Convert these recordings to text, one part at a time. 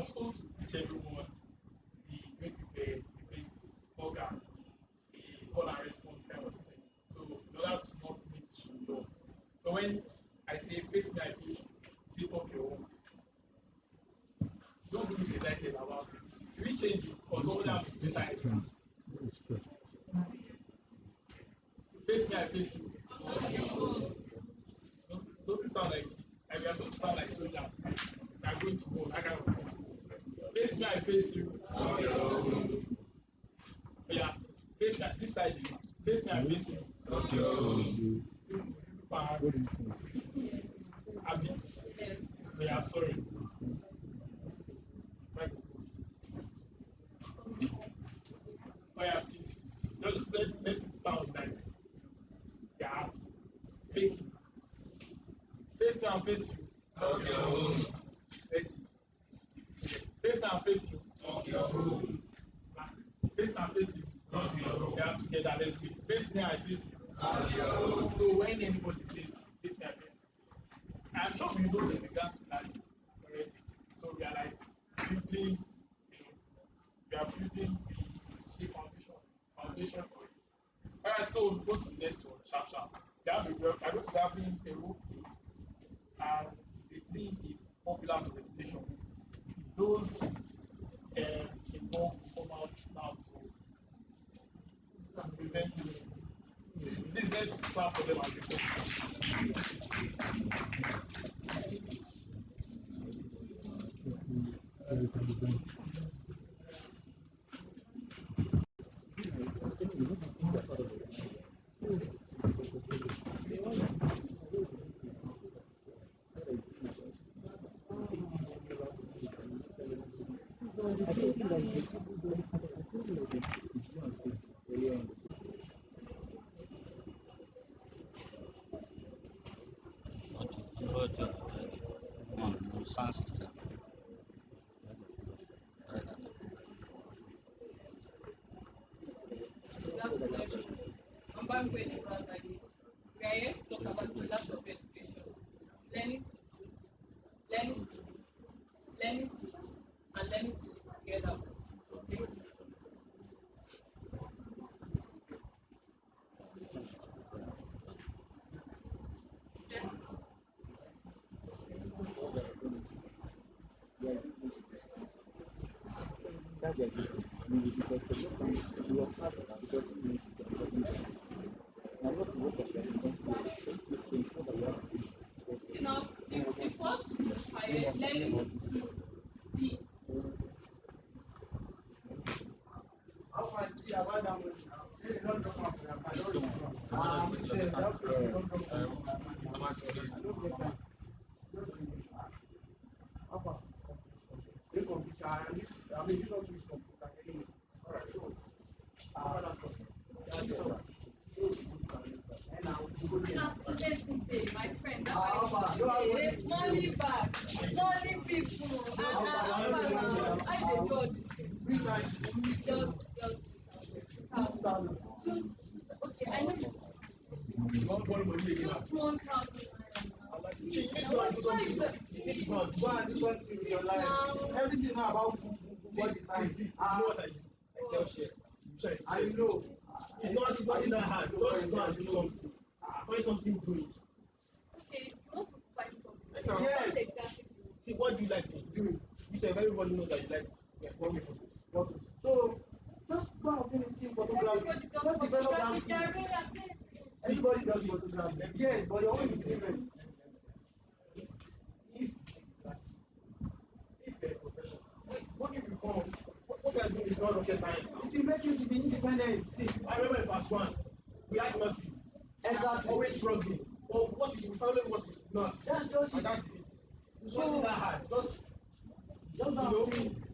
was told to teach everyone the creative debate organ, the call and response kind of thing. So in order to not make it long. So when I say face me, I face you, say talk your own. Don't be excited about it. Should we change it or someone have to better it? Face me, I face you. Doesn't sound like it. And we are supposed to sound like soldiers. Like we are going to war, that kind of thing. Face me, I face you. Yeah, face me this side. Face me, I face you. Abi, we are sorry. Right. Oh yeah, please. Just let it sound like yeah, fake it. Face me and face you. Face face me and face you. Last. Face me and face you. We are together, let's do it. Face me and face you. So when anybody says face me and face you, I'm sure we know there's a gap in that already. So we are like building, we are building the foundation for it. Alright, so we go to the next one, sharp sharp. We are going to be having Peru, and the theme is populars of education. Those involved will come out now to present it. Please let's clap for them as they Sound system. I'm back with you, brother. We are here to talk about the pillars of education. Learning to do, learning to do, learning to do, and learning to live together. Okay? You know, the first require learning to be. How much do you have that money now? You don't talk about that. I don't say that you don't talk about that. I don't get that. How about the computer? I mean, you don't use computer anyway. All right, so Today, my friend, there's money back, money people, and I dey do all these things. Just, okay, I know just 1,000 naira. go and do something with your life. Everything now about what is nice. You know what I do? I sell share. I know. It's not that hard. Just go and do something. Find something doing. Okay, you want to find something. Yes. What exactly do you See, what do you like to do? You said everybody knows that you like photos. So, just go and finish seeing photography. Just develop that skill. Everybody does photography. Yes, but your own is different. If a profession, what if you come? What you are doing is not rocket science now. It will make you to be independent. See, I remember in part one, we had nothing. Exactly. Always struggling. But what if you follow what is not? That's just it. That's it. It's not that hard. Just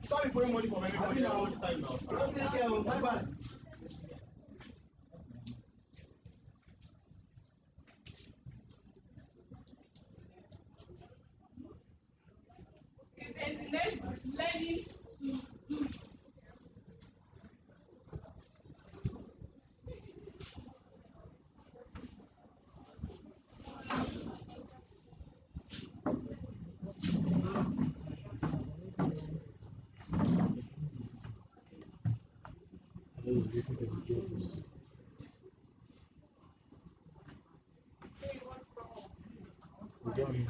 stop pouring money from everybody all the time now. Don't take care of my bad. And then the next is learning to do. was waiting for the tables. Ogami,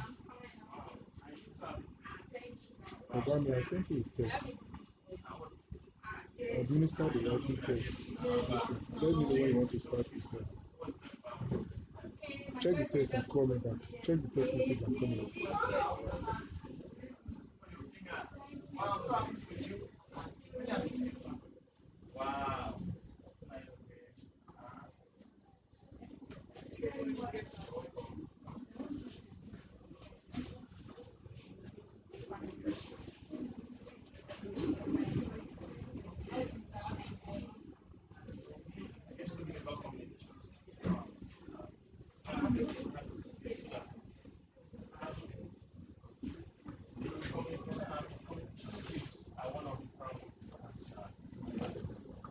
Ogami, I sent you a text. Administer the writing test. Let me know when you want to start the test. Check the test and call me back. Check the test message and call me back. Wow.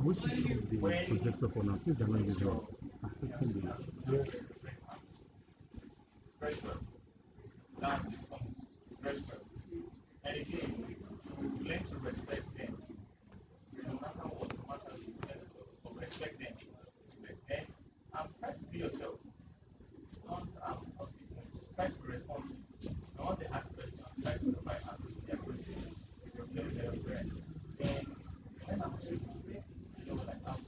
Which is the projector for now? Since they're not using it, affecting the. Yes. That's the respect. And again, you learn to respect them. No matter what, no matter but respect them. Respect them. And try to be yourself. Not try to be responsive. I want to ask questions, try to provide answers to their questions. Very correct. And when I'm sure like how to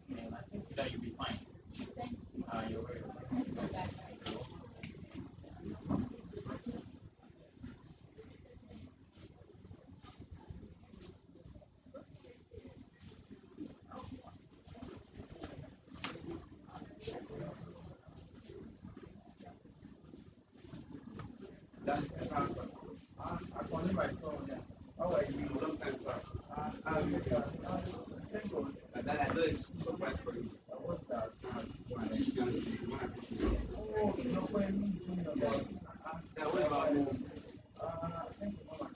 and I think that you'll be fine. You're very I call him my son. Yeah. How are you? Long time, sir. Thank God. That I know it's surprise for you. What's that? My fiancé. Oh, you're going to about. Yeah, what about you? Thank you, Mama. When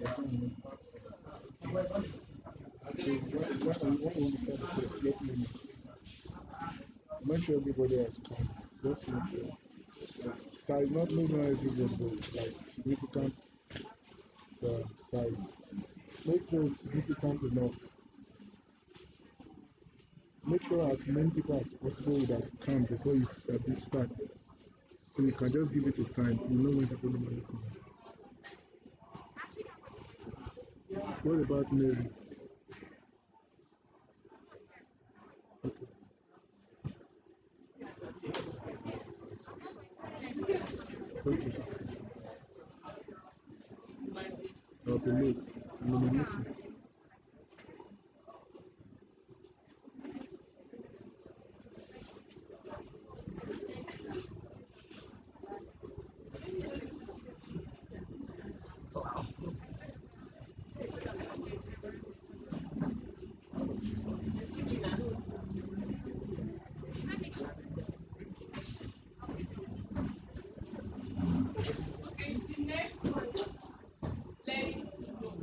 you want to start the test, let me know. Make sure everybody has come. Just make sure. Size, not maybe not everybody, but like significant size. Make sure it's significant enough. Make sure as many people as possible that come before you start. So you can just give it a time. You know when people normally come. What about Mary? Okay. Okay. I'll be late. I'm in a meeting. Okay, the next one, let it flow.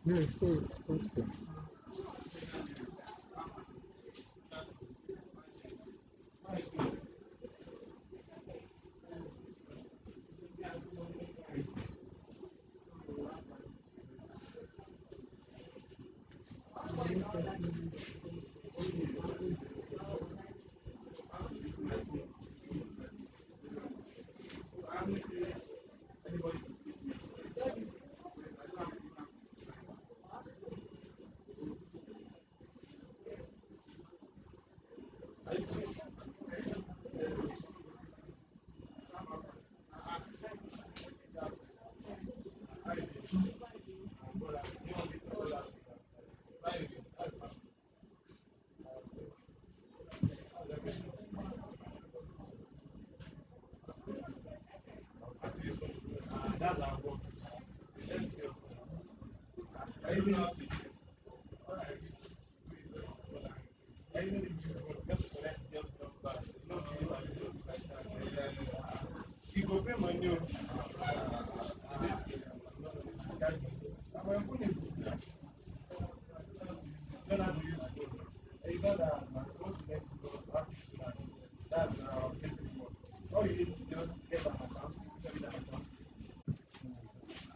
Yeah, it's good. That's our work. Anything else? Anything is good. Just collect just number. No fees and no like that. You go pay money. Our phone is good. You don't have to use it. You got that. Want to let you go. all you need to just get an account, get an account.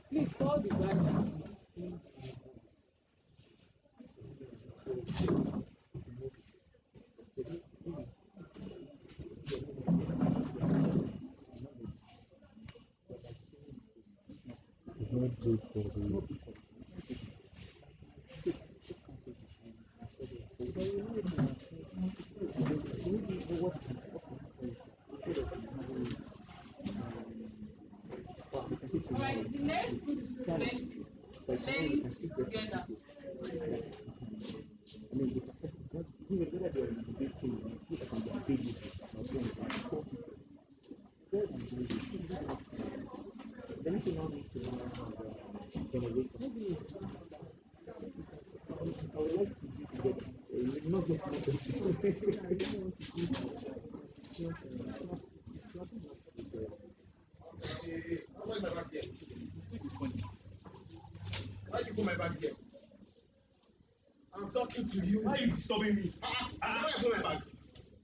Please call the guy that is It's not good for the. Alright, the next group is learning together. Why my bag here? Why you put my bag here? I'm talking to you. Why are you disturbing me? Why you put my bag?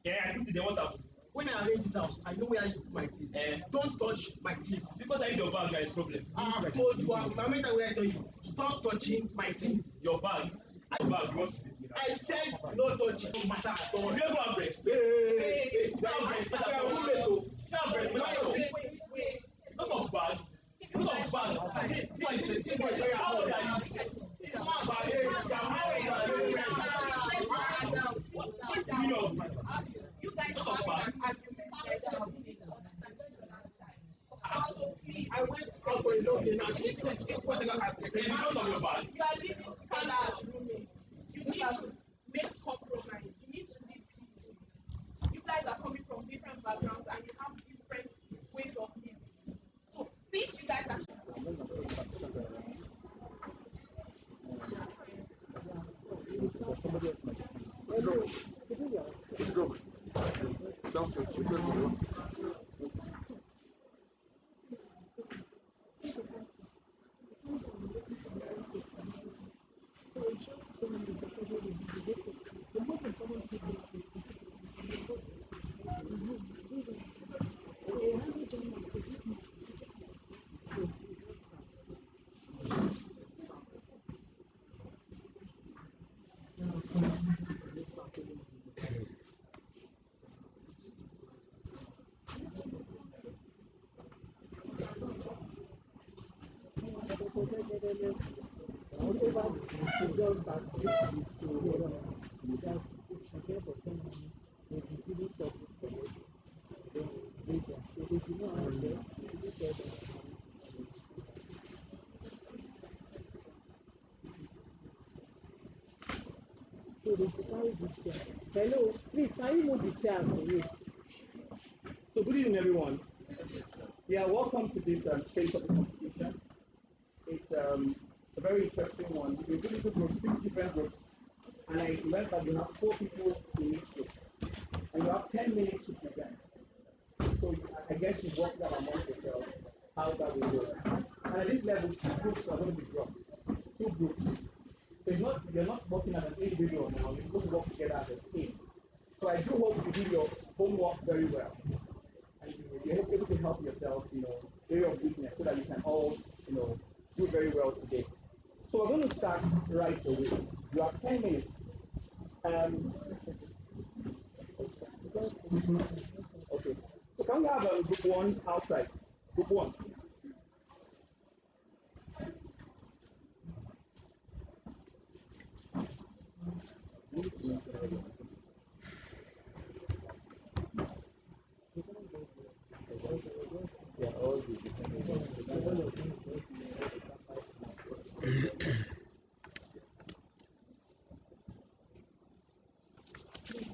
Yeah, I put it there. What happened? When I arrange this house, I know where I should put my things. Don't touch my things. Because I use your bag, there is problem. I've told you, I'm where I told you, stop touching my things. Your bag, you want to take it out. I said no touch it, no matter at all. You don't have respect. Hey, You don't have respect at all. we are roommates, oh. You don't have respect at all. Wait. Because of bag. Because of bag. See, This boy is very how old are important. you? It's not about age, it's about What's the meaning of this? You guys Because are of bag. having an argument like that. You need to understand your side. So please. I went out for a long day now. It was like Because of your bag. You are living together as roommates. You need to make compromise. You need to live peacefully. You guys are coming from different backgrounds and you have different ways of living. So since you guys are Hello, please, can you move the chair for me? So good evening, everyone. Yeah, welcome to this space of the competition. It's a very interesting one. We've been into groups, 6 different groups, and I learned that you have 4 people in each group, and you have 10 minutes to present. So I guess you work that amongst yourselves, how that will go. And at this level, 2 groups are going to be dropped. 2 groups. So you're not working as an individual now, you're supposed to work together as a team. So I do hope you do your homework very well. And you're able to help yourselves, area of business so that you can all, do very well today. So we're going to start right away. You have 10 minutes. Okay. So can we have group 1 outside? Group 1.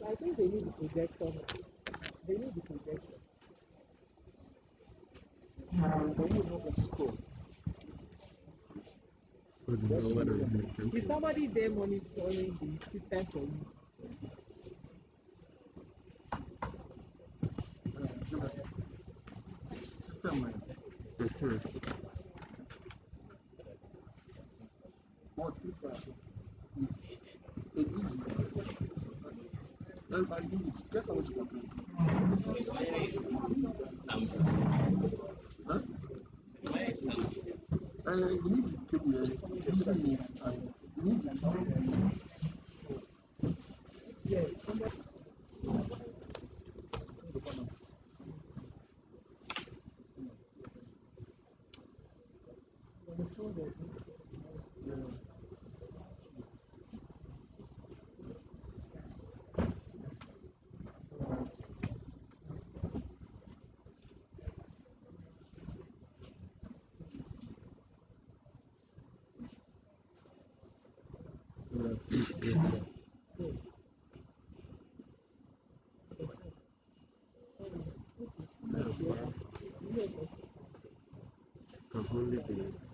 I think they need the projector. They need the projector. They need to go school. Is somebody there monitoring the system for you? We need the people using it, and we need the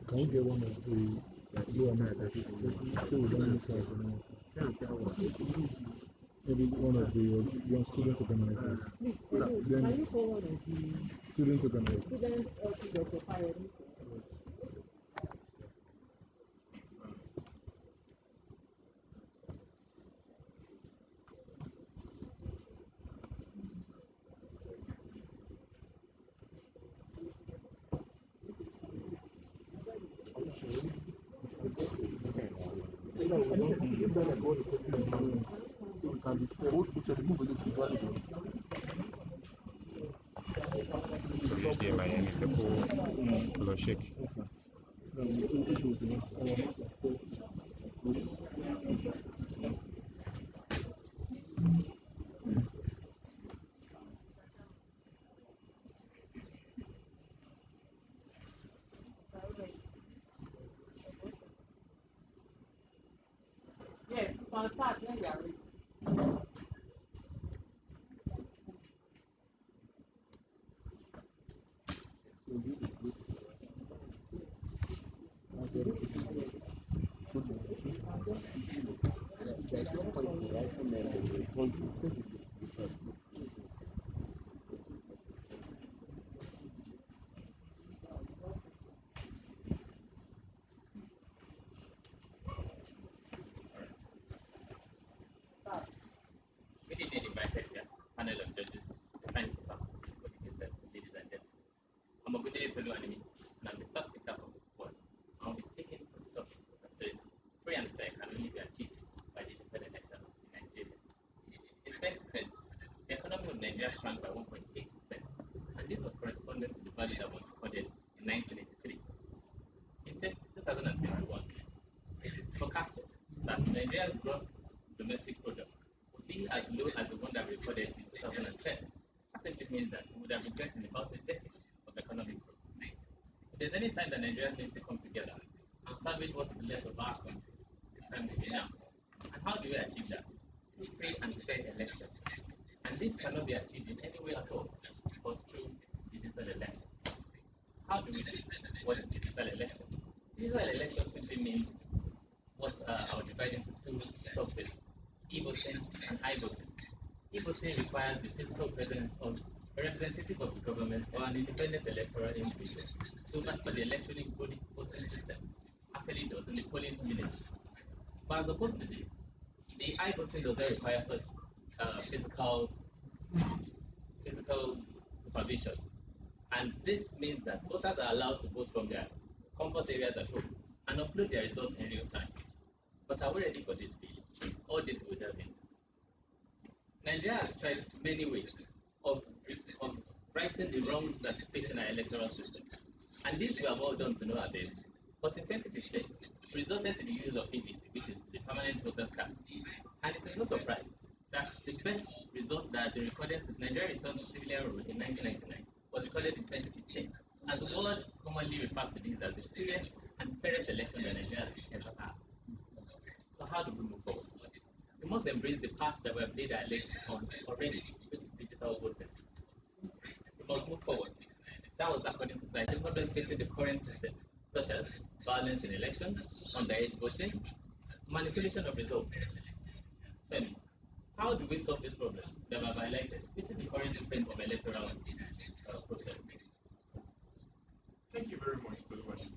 Can we get one of the blue and white? So we don't miss out on it. Maybe one of the young student organizers. Then Can you call one of the student organizers. student Dr. Fire? HDMI and the whole color shake. Yes, contact when you are ready. We didn't invited guests, panel of judges, the scientific communicators, ladies and gentlemen. I'm a good day to and I'm the first speaker of the board. I'll be speaking on the topic that says free and fair can only be achieved by the independent election in Nigeria. In 2020, the economy of Nigeria shrank by 1.8%, and this was corresponding to the value that was recorded in 1983. In 2021, it is forecasted that Nigeria's gross domestic product would be as low as the one that we recorded in 2010. That simply means that we would have regressed in about a decade of economic growth. If there's any time that Nigeria needs to come together and salvage what is left of our country, the time will be now. And how do we achieve that? Through free and fair elections. And this cannot be achieved in any way at all but through digital elections. How do we do this? What is digital election? Digital election simply means what I'll divide into two sub-phases, e-voting and I-voting. E-voting requires the physical presence of a representative of the government or an independent electoral individual to oversee the electronic voting system actually does in the polling unit. But as opposed to this, the I-voting does not require such physical supervision. And this means that voters are allowed to vote from their comfort areas at home and upload their results in real time. But are we ready for this really? All this will delve into. Nigeria has tried many ways of righting the wrongs that face in our electoral system. And these were well done to no avail. But in 2015, we resorted to the use of PVC, which is the permanent voters card. And it is no surprise that the best results that have been recorded since Nigeria returned to civilian rule in 1999 was recorded in 2015. As the world commonly refers to these as the freest and fairest election that Nigeria has ever had. So how do we move forward? We must embrace the path that we have laid our legs on already, which is digital voting. We must move forward. That was according to science. The problems facing the current system, such as violence in elections, underage voting, manipulation of results. Femi, how do we solve these problems that I've highlighted? This is the current state of electoral process. Thank you very much, Toluwani.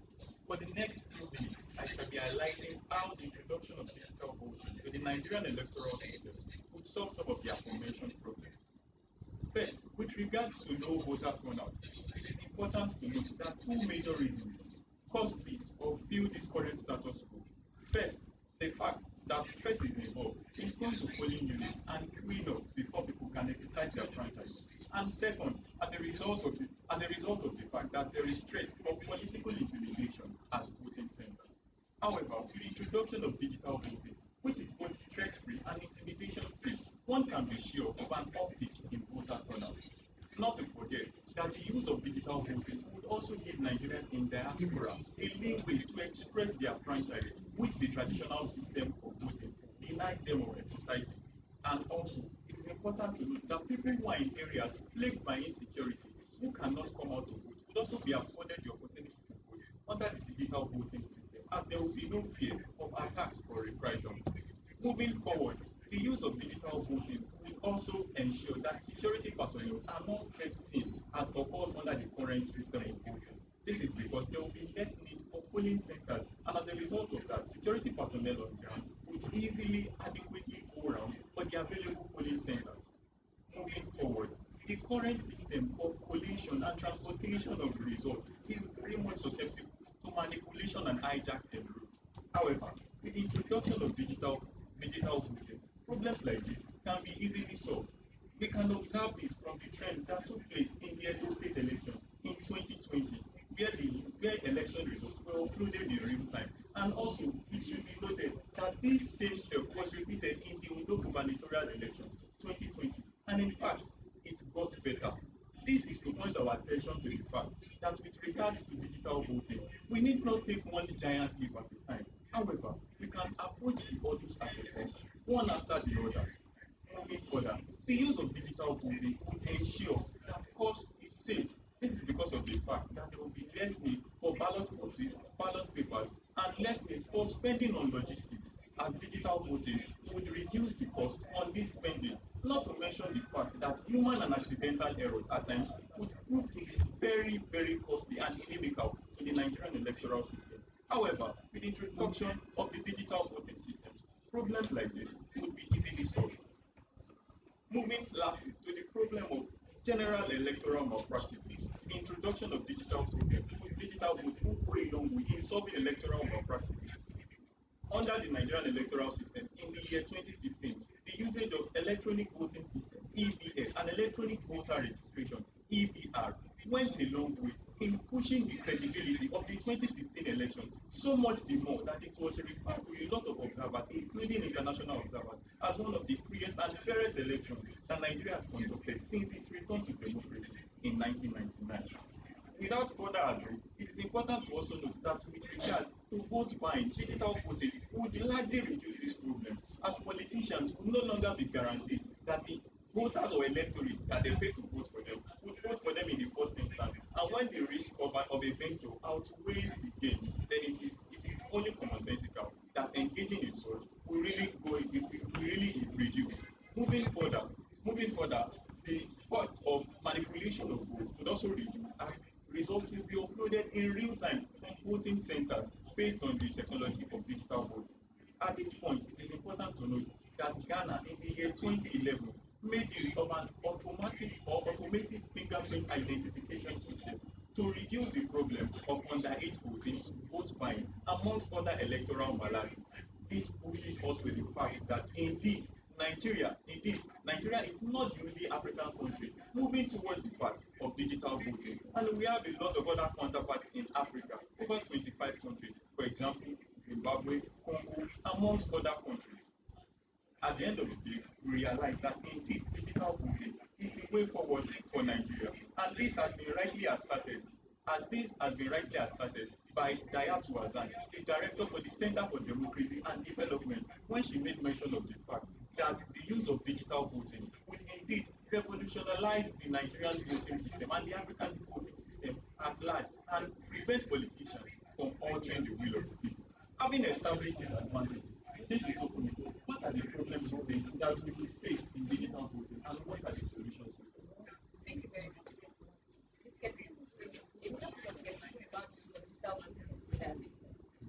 For the next few minutes, I shall be highlighting how the introduction of digital voting to the Nigerian electoral system would solve some of the aforementioned problems. First, with regards to low voter turnout, it is important to note that two major reasons cause this or fuel this current status quo? First, the fact that stress is involved in going to polling units and queuing up before people can exercise their franchise. And second, as a result of the fact that there is threat of political intimidation at voting centers. However, with the introduction of digital voting, which is both stress-free and intimidation-free, one can be sure of an uptick in voter turnout. Not to forget that the use of digital voting would also give Nigerians in diaspora a leeway to express their franchise, which the traditional system of voting denies them of exercising. And also, it is important to note that people who are in areas plagued by insecurity, who cannot come out to vote, would also be afforded the opportunity to vote under the digital voting system, as there will be no fear of attacks or reprisal. Moving forward, the use of digital voting will also ensure that security personnel are not stretched thin as occurs under the current system of voting. This is because there will be less need for polling centers, and as a result of that, security personnel on ground would easily adequately go around for the available polling centers. Moving forward, the current system of collation and transportation of the results is very much susceptible to manipulation and hijack en route. However, with the introduction of digital voting, problems like this can be easily solved. We can observe this from the trend that took place in the Edo State election in 2020, where election results were uploaded in real time. And also, it should be noted that this same step was repeated in the Ondo gubernatorial elections 2020, and in fact, it got better. This is to point our attention to the fact that with regards to digital voting, we need not take one giant leap at a time. However, we can approach the hurdles as a group, one after the other. Moving further, the use of digital voting would ensure that cost is saved. This is because of the fact that there will be less need for ballot boxes, ballot papers, and less need for spending on logistics, as digital voting would reduce the cost on this spending. Not to mention the fact that human and accidental errors at times could prove to be very, very costly and inimical to the Nigerian electoral system. However, with the introduction of the digital voting systems, problems like this would be easily solved. Moving lastly to the problem of general electoral malpractices, the introduction of digital voting will go a long way in solving electoral malpractices. Under the Nigerian electoral system in the year 2015, the usage of electronic voting system (EVS) and electronic voter registration (EVR) went a long way in pushing the credibility of the 2015 election, so much the more that it was referred to a lot of observers, including international observers, as one of the freest and fairest elections that Nigeria has conducted since its return to democracy in 1999. Without further ado, it is important to also note that with regard to vote buying, digital voting would largely reduce these problems, as politicians would no longer be guaranteed that the voters or electorates that they pay to vote for them would vote for them in the first instance. And when the risk of a venture outweighs the gains, then it is only commonsensical that engaging in such will really is reduced. Moving further, moving further, the cost of manipulation of votes would also reduce, as results will be uploaded in real time on voting centers based on the technology of digital voting. At this point, it is important to note that Ghana in the year 2011 made use of an automatic or automated fingerprint identification system to reduce the problem of underage voting, vote buying, amongst other electoral maladies. This pushes us to the fact that Nigeria is not the only African country moving towards the path of digital voting, and we have a lot of other counterparts in Africa, over 25 countries, for example, Zimbabwe, Congo, amongst other countries. At the end of the day, we realize that indeed digital voting is the way forward for Nigeria, and this has been rightly asserted by Dayatu Hassan, the director for the Center for Democracy and Development, when she made mention of the fact that the use of digital voting would indeed revolutionize the Nigerian voting system and the African voting system at large, and prevent politicians from altering the will of the people. Having established these advantages, this is open. What are the problems we face that we will face in digital voting, and what are the solutions? Thank you very much. This getting a major thing of getting about the digital voting is reliability.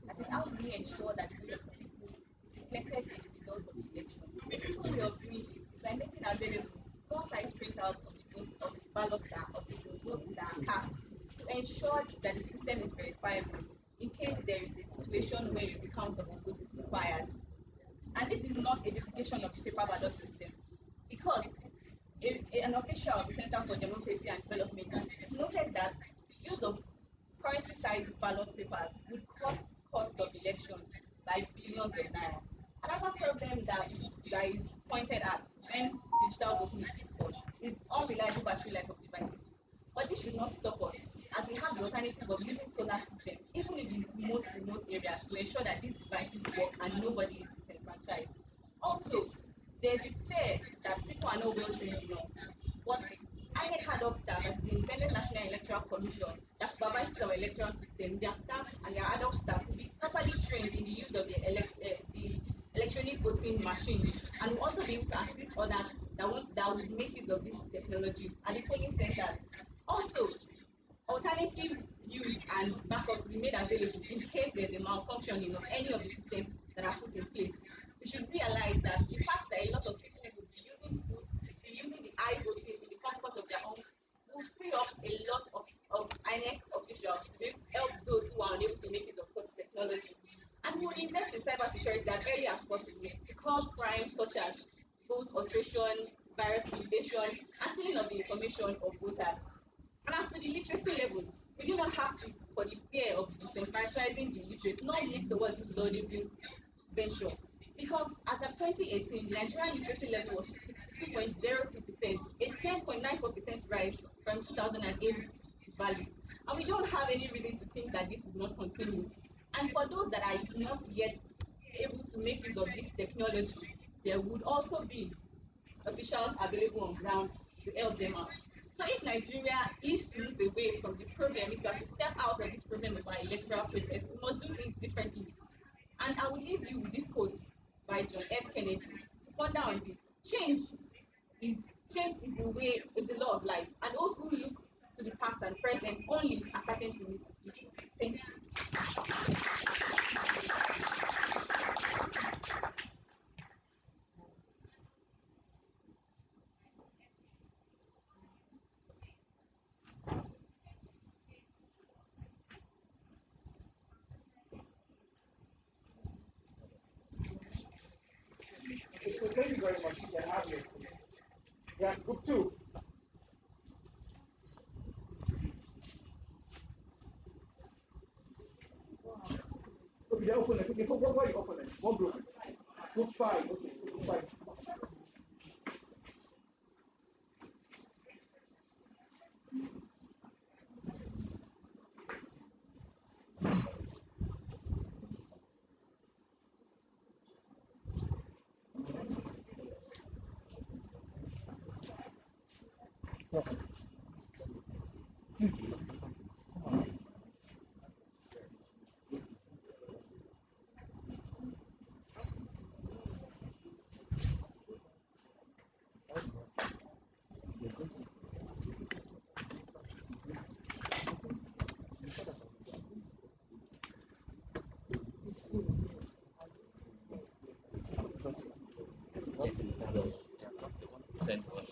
That is, how do we ensure that the will of the people is reflected in the results of the election? The simple way of doing it is by making available small size printouts of the votes, of the ballots that of the votes that are cast, to ensure that the system is verifiable. in case there is a situation where a recount of a vote is required. And this is not a duplication of the paper ballot system, because an official of the Center for Democracy and Development noted that use of currency-sized ballot papers would cut cost of election by billions of naira. Another problem that is pointed at when digital voting is discussed is unreliable battery life of devices. But this should not stop us, as we have the alternative of using solar systems, even in the most remote areas, to ensure that these devices work and nobody is disenfranchised. Also, there's a fear that people are not well trained enough. But INEC had up staff, as the Independent National Electoral Commission, that supervises our electoral system, their staff and their adult staff will be properly trained in the use of the electronic voting machine, and will also be able to assist others that would make use of this technology at the polling centers. Also, alternative use and backups will be made available in case there's a malfunctioning of any of the systems that are put in place. We should realize that the fact that a lot of people will be using the iVoting in the comfort of their home will free up a lot of INEC officials to be able to help those who are unable to make use of such technology. And we will invest in cybersecurity as early as possible to curb crimes such as vote alteration, virus invasion, and stealing of the information of voters. And as to the literacy level, we do not have to, for the fear of disenfranchising the illiterate, not move towards this laudable venture. Because as of 2018, the Nigerian literacy level was 62.02%, a 10.94% rise from 2008 values. And we don't have any reason to think that this will not continue. And for those that are not yet able to make use of this technology, there would also be officials available on ground to help them out. So if Nigeria is to move away from the problem, if we are to step out of this problem of our electoral process, we must do things differently. And I will leave you with this quote by John F. Kennedy to ponder on this. Change is the way, is the law of life, and those who look to the past and present only are certain to miss the future. Thank you. So thank you very much. You can have your seat. Yeah, group two. Okay, they're open. Okay, what are you opening? What group? Group five. Okay, group five. Send one.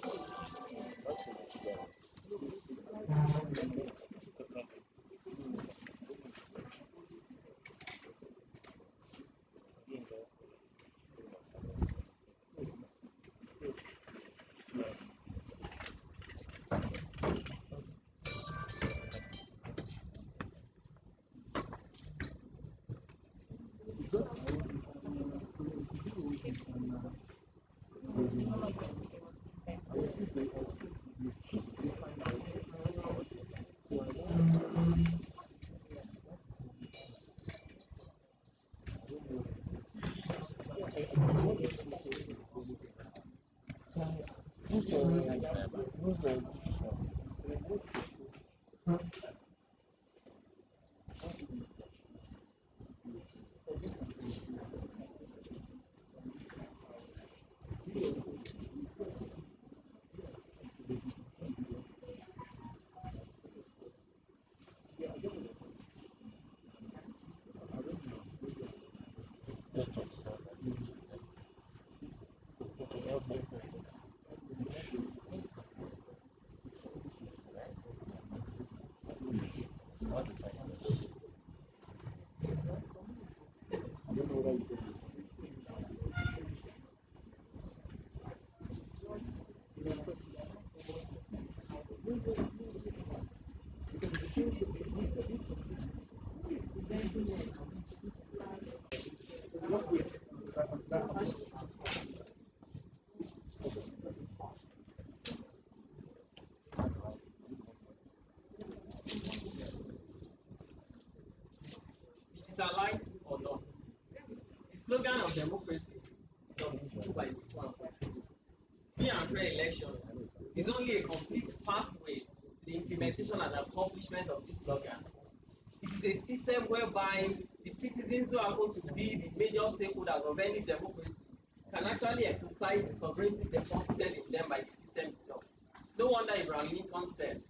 digitalized or not. The slogan of democracy is of the people by the people and for the people. Free and fair elections is only a complete pathway to the implementation and accomplishment of this slogan. It is a system whereby the citizens who happen to be the major stakeholders of any democracy can actually exercise the sovereignty deposited in them by the system itself. No wonder Abraham Lincoln said,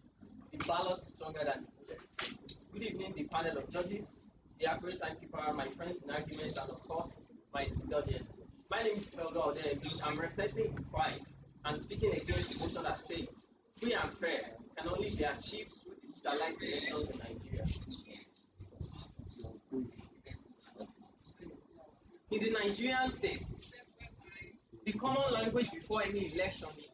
the ballot is stronger than the bullet. Good evening, the panel of judges, the accurate timekeeper, my friends in argument, and of course, my esteemed audience. My name is Felga Odebi. I'm representing Pride and speaking against the motion that states free and fair can only be achieved through digitalized elections in Nigeria. In the Nigerian state, the common language before any election is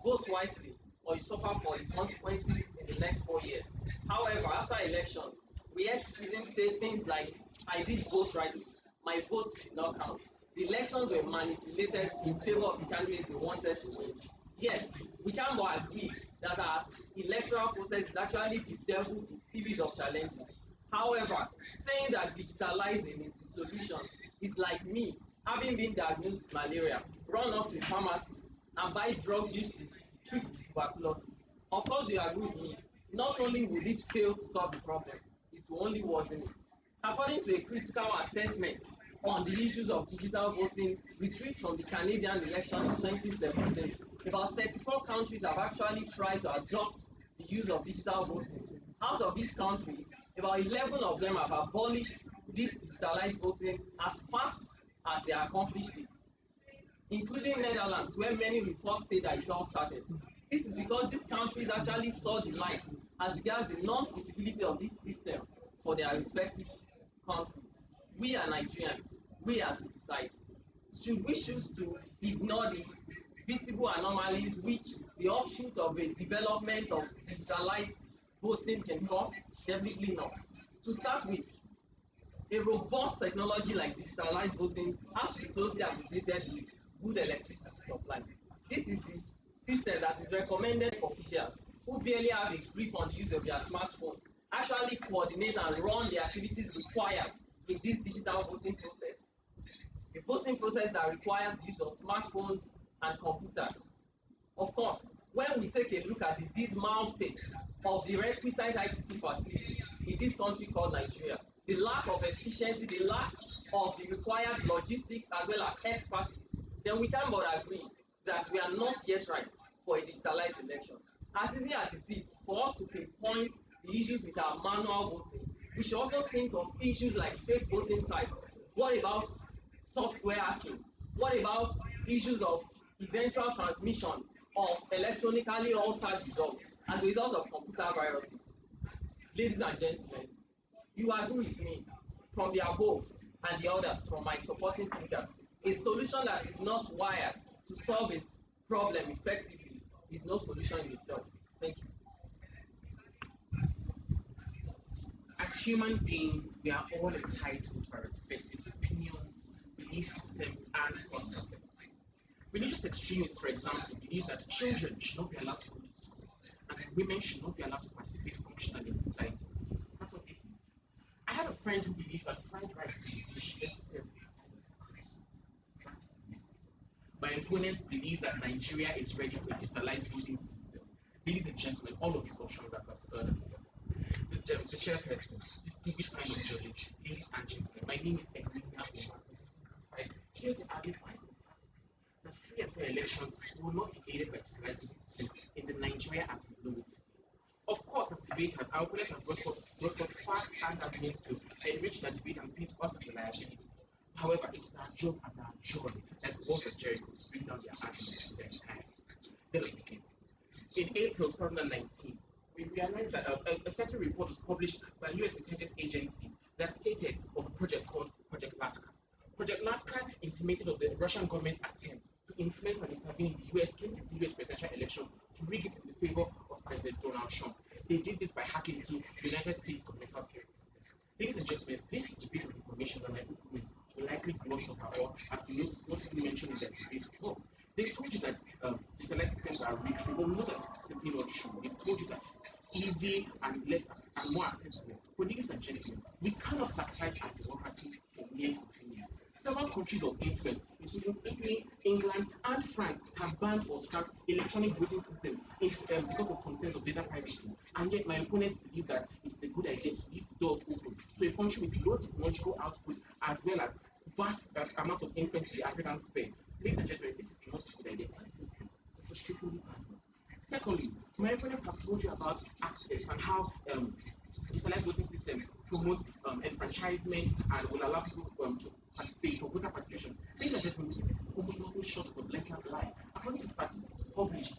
vote wisely or you suffer for the consequences in the next 4 years. However, after elections, we hear citizens say things like, I did vote rightly, my vote did not count. The elections were manipulated in favor of the candidates they wanted to win. Yes, we can but agree that our electoral process is actually bedeviled with a series of challenges. However, saying that digitalizing is the solution is like me having been diagnosed with malaria, run off to a pharmacist and buy drugs used to treat tuberculosis. Of course, you agree with me. Not only would it fail to solve the problem, it will only worsen it. According to a critical assessment on the issues of digital voting retrieved from the Canadian election in 2017, about 34 countries have actually tried to adopt the use of digital voting. Out of these countries, about 11 of them have abolished this digitalized voting as fast as they accomplished it, including Netherlands, where many reports say that it all started. This is because these countries actually saw the light as regards the non-feasibility of this system for their respective countries. We are Nigerians. We are to decide. Should we choose to ignore the visible anomalies which the offshoot of a development of digitalized voting can cause? Definitely not. To start with, a robust technology like digitalized voting has to be closely associated with good electricity supply. This is the system that is recommended for officials who barely have a grip on the use of their smartphones actually coordinate and run the activities required in this digital voting process. A voting process that requires the use of smartphones and computers. Of course, when we take a look at the dismal state of the requisite ICT facilities in this country called Nigeria, the lack of efficiency, the lack of the required logistics as well as expertise, then we can but agree that we are not yet ripe for a digitalized election. As easy as it is for us to pinpoint the issues with our manual voting, we should also think of issues like fake voting sites. What about software hacking? What about issues of eventual transmission of electronically altered results as a result of computer viruses? Ladies and gentlemen, you agree with me from the above and the others from my supporting speakers. A solution that is not wired to solve a problem effectively is no solution in itself. Thank you. As human beings, we are all entitled to our respective opinions, belief systems, and thought processes. Religious extremists, for example, believe that children should not be allowed to go to school and that women should not be allowed to participate functionally in society. That's what they think. I had a friend who believed that fried rice is a dish best served with side of soup. My opponents believe that Nigeria is ready for a digitalized voting system. Ladies and gentlemen, all of these options are absurd as well. The chairperson, distinguished panel of judges, ladies and gentlemen, my name is Emilina Omar, here to argue my that free and fair elections will not be aided by digitalized voting system in the Nigeria as we know it today. Of course, as debaters, our opponents have brought forth facts and arguments to enrich the debate and paint us as a liability. However, it is our job and our joy, like the walls of Jericho, to bring down their arguments to their entirety. Let us begin. In April 2019, we realized that a certain report was published by US intelligence agencies that stated of a project called Project Latka. Project Latka intimated of the Russian government's attempt to influence and intervene in the US 2020 US presidential election to rig it in the favor of President Donald Trump. They did this by hacking into the United States governmental services. Ladies and gentlemen, this is a bit of information that my opponents will likely gloss over or have notably mentioned in their debate as well. They've told you that digitalized systems are rigged, but we know that this is simply not true. They've told you that it is easy and and more accessible. But ladies and gentlemen, we cannot sacrifice our democracy for mere convenience. Several countries of influence, including Italy, England, and France, have banned or scrapped electronic voting systems because of concerns of data privacy. And yet, my opponents believe that it's a good idea to leave the doors open to a country with low technological output as well as vast amount of influence to the African sphere. Ladies and gentlemen, this is not a good idea. It's frustratingly bad. Secondly, my opponents have told you about access and how decentralized voting systems promote enfranchisement and will allow people to participate for voter participation. Ladies and gentlemen, this is almost nothing short of a blatant lie. According to statistics published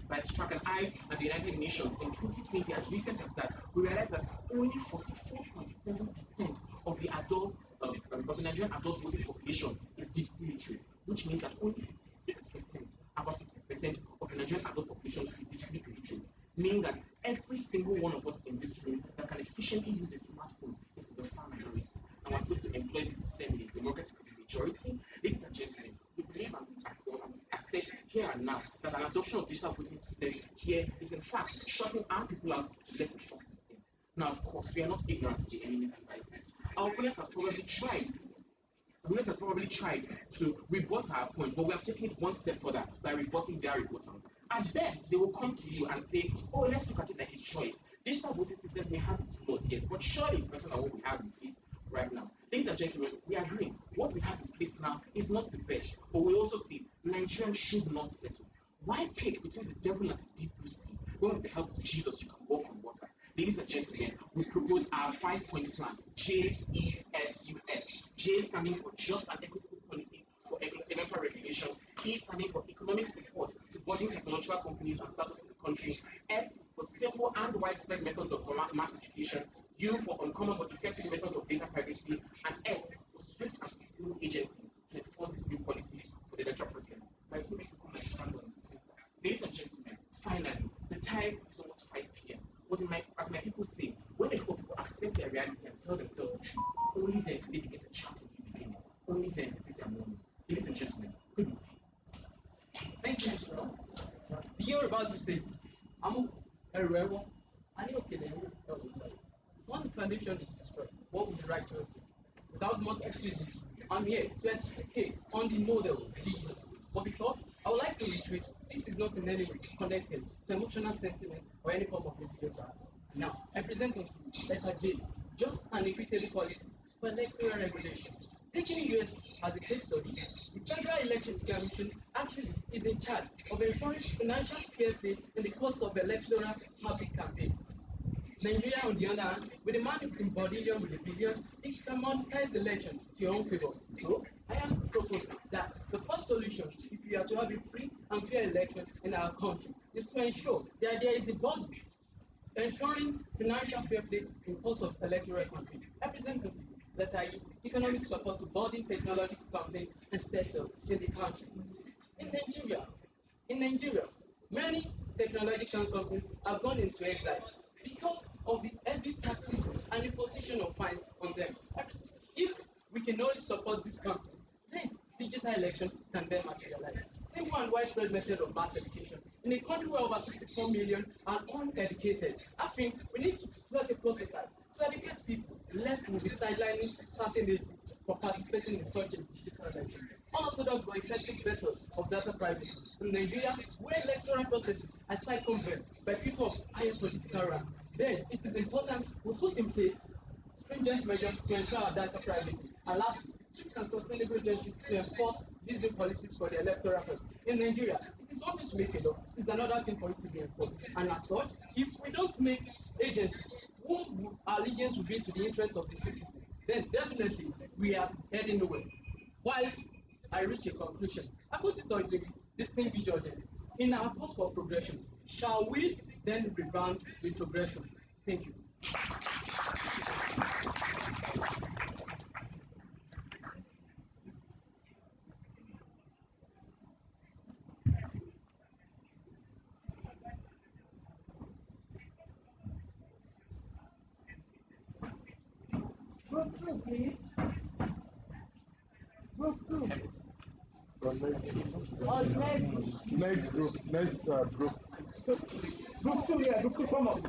by the Track and Eyes and the United Nations in 2020, as recent as that, we realized that only 44.7% of the adult of the Nigerian adult voting population is digitally literate, which means that only 56%, about 56% of the Nigerian adult population is digitally illiterate, meaning that every single one of us in this room that can efficiently use a smartphone is in the far majority. And we're supposed to employ this system in a democratic majority. Ladies and gentlemen, we believe and as said here and now that an adoption of digital voting system here is in fact shutting our people out to let the system. Now, of course, we are not ignorant of the enemy's devices. Our opponents have probably tried to rebut our points, but we have taken it one step further by rebutting their rebuttals. At best, they will come to you and say, oh, let's look at it like a choice. Digital voting systems may have its flaws, yes, but surely it's better than what we have in place right now. Ladies and gentlemen, we agree. What we have in place now is not the best, but we also see Nigerians should not settle. Why pick between the devil and the deep blue sea when with the help of Jesus you can walk on water? Ladies and gentlemen, we propose our 5-point plan, JESUS. J standing for just and equitable policies for electoral regulation, E standing for economic support to budding technological companies and startups in the country, S for simple and widespread methods of mass education, U for uncommon but effective methods of data privacy, and S for swift and sustainable agency to enforce these new policies for the electoral process. My teammates come and expand on this. Ladies and gentlemen, finally, the time is almost 5 p.m. But as my people say, when people accept their reality and tell themselves the truth, only then can they begin to chart a new beginning. Only then this is their moment. Ladies and gentlemen, good morning. Thank you, Mr. Ross. The Yorubas will say, Amu, Eruewo, Ani Okelewu, Elwosai. Once the foundation is destroyed, what will the righteous do? Without much activities, I'm here to explicate on the model of Jesus. But before, I would like to reiterate, this is not in any way connected to emotional sentiment or any form of religious bias. Now, I present unto you letter J, just and equitable policies for electoral regulation. Taking US as a case study, the Federal Elections Commission actually is in charge of ensuring financial fair play in the course of electoral public campaign. Nigeria, on the other hand, with the man in bodillion with the billions, it can monetize the election to your own favor. So, I am proposing that the first solution, if we are to have a free and fair election in our country, is to ensure that there is a body ensuring financial fair play in course of electoral campaign. Representative, that are economic support to budding technological companies and startups in the country. In Nigeria, many technological companies have gone into exile because of the heavy taxes and imposition of fines on them. If we can only support these companies, then digital election can then materialize. Simple and widespread method of mass education. In a country where over 64 million are uneducated, I think we need to set a prototype to educate people, lest we will be sidelining certain ages for participating in such a digital election. Unorthodox but effective method of data privacy. In Nigeria, where electoral processes are circumvented by people of higher political rank, then it is important we put in place stringent measures to ensure our data privacy. And lastly, strict and sustainable agencies to enforce these new policies for the electoral process. In Nigeria, it is one thing to make a law, it is another thing for it to be enforced. And as such, if we don't make agencies whom our allegiance will be to the interest of the citizen, then definitely we are heading nowhere. While I reach a conclusion, I put it on the distinguished judges. In our quest for progression, shall we then rebound with progression? Thank you. Group 2, please. Group 2. So Oh, next. next group. Group 2, yeah, group 2, come on.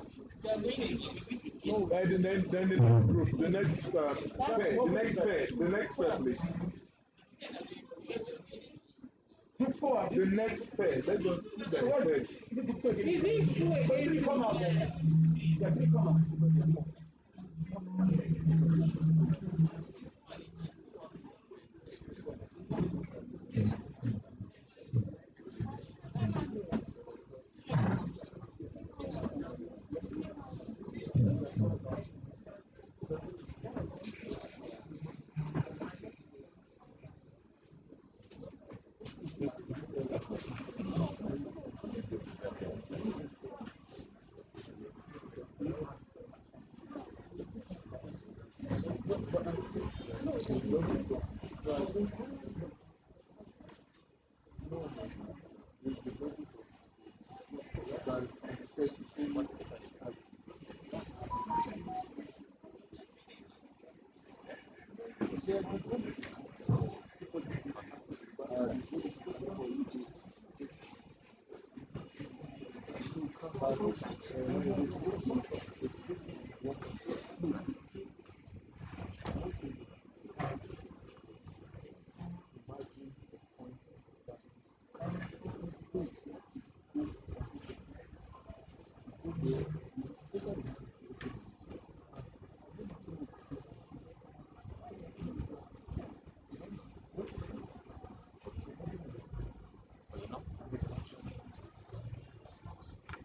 We are going again. No, then the next group, the next pair, please. Group 4. The next pair. Let's just see the pair. Is it group 2 again? So 3 come out then. Yeah, 3 come out.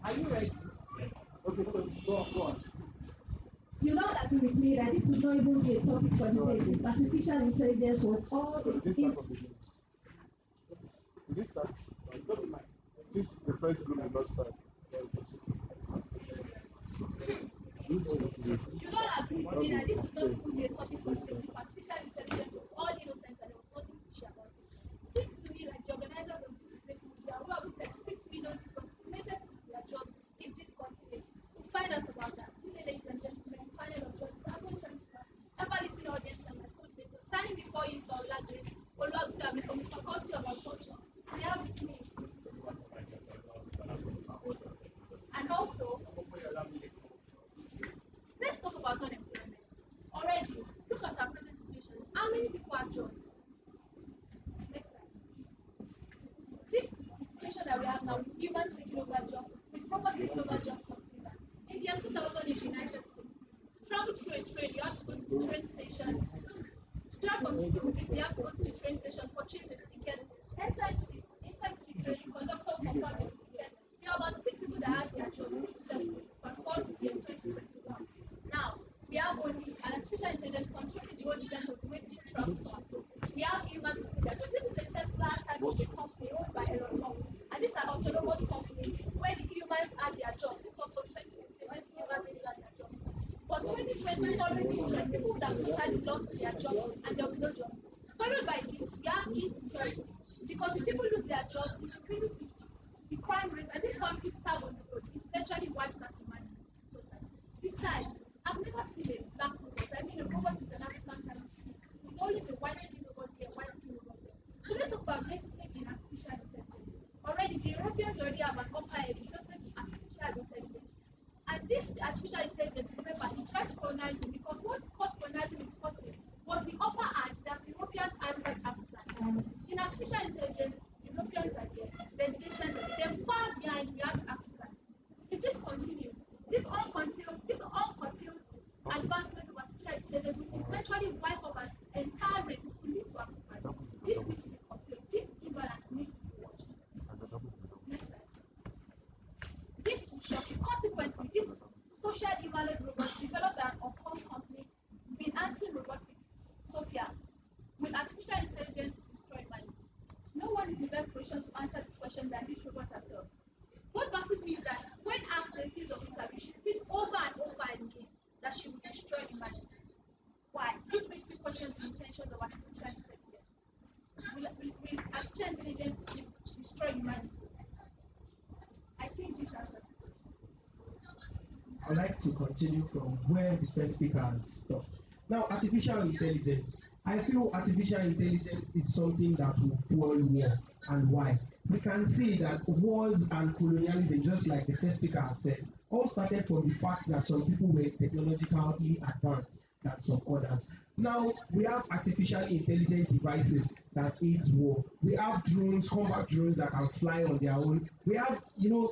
Are you ready? Okay, so go on. You not agree with me that this would not even be a topic for debate. Artificial intelligence was all This start. This is the first group will not start. You don't agree with me that this would not even be a topic for debate. Artificial intelligence was all innocent and there was nothing fishy about it. Seems to me like the organizers of this debate must be aware of 36 million people estimated to lose their jobs if this continues. We'll find out about that. Ladies and gentlemen, panel of judges, ever listening audience and my good data. Standing before you is Paula Grace, Oluwabusi from the Faculty of Agriculture. I have with me. And also, let's talk about unemployment. Already, look at our present situation. How many people have jobs? Next slide. This is the situation that we have now with humans taking over jobs, with robots taking over jobs from humans. In the year 2000 in the United States, to travel through a train, you have to go to the train station. To travel from city to city, you have to go to the train station, purchase a ticket, enter into the train, the conductor will confirm your ticket. There are about 6 people that have their jobs, 6 to 7 people, passports in 2021. Now, we have only an artificial intelligence controlling the whole event of the way people travel back. We have humans who that this is the Tesla type of a company owned by Elon Musk. And these are autonomous companies where the humans had their jobs. This was for 2015 when the humans didn't have their jobs. But 2020, following this trend, people would have totally lost their jobs and there will be no jobs. Followed by this, we have insecurity. Because if people lose their jobs, it increases the crime rate, and this one is starve on the road. It eventually wipes out humanity. Besides, I've never seen a black robot. I mean, a robot with an African kind of skin. It's always a white skin robot here, white skin robot here. So let's talk about race in artificial intelligence. Already, the Europeans already have an upper edge with respect to artificial intelligence. And this artificial intelligence, remember, it tries to colonize it because what caused colonizing in the first place was the upper hand that Europeans angered Africans. In artificial intelligence, Europeans are there, then Asians are there, then far behind we have Africans. If this continues, this uncontrolled advancement of artificial intelligence will eventually wipe up an entire race. It will lead to Africans. This needs to be curtailed. This imbalance needs to be watched. Next slide. This shock, consequently, this social humanoid robot developed by an Hong Kong company, Binansi Robotics, Sophia, will artificial intelligence destroy humanity? No one is in the best position to answer this question than this robot herself. What baffles me is that when asked a series of interviews, she repeats over and over again that she will destroy humanity. Why? This makes me question the intentions of artificial intelligence. Will artificial intelligence destroy humanity? I think this answer. I'd like to continue from where the first speaker has stopped. Now, artificial intelligence. I feel artificial intelligence is something that will fuel war. And why? We can see that wars and colonialism, just like the first speaker has said, all started from the fact that some people were technologically advanced than some others. Now we have artificial intelligence devices that aid war. We have drones, combat drones that can fly on their own. We have,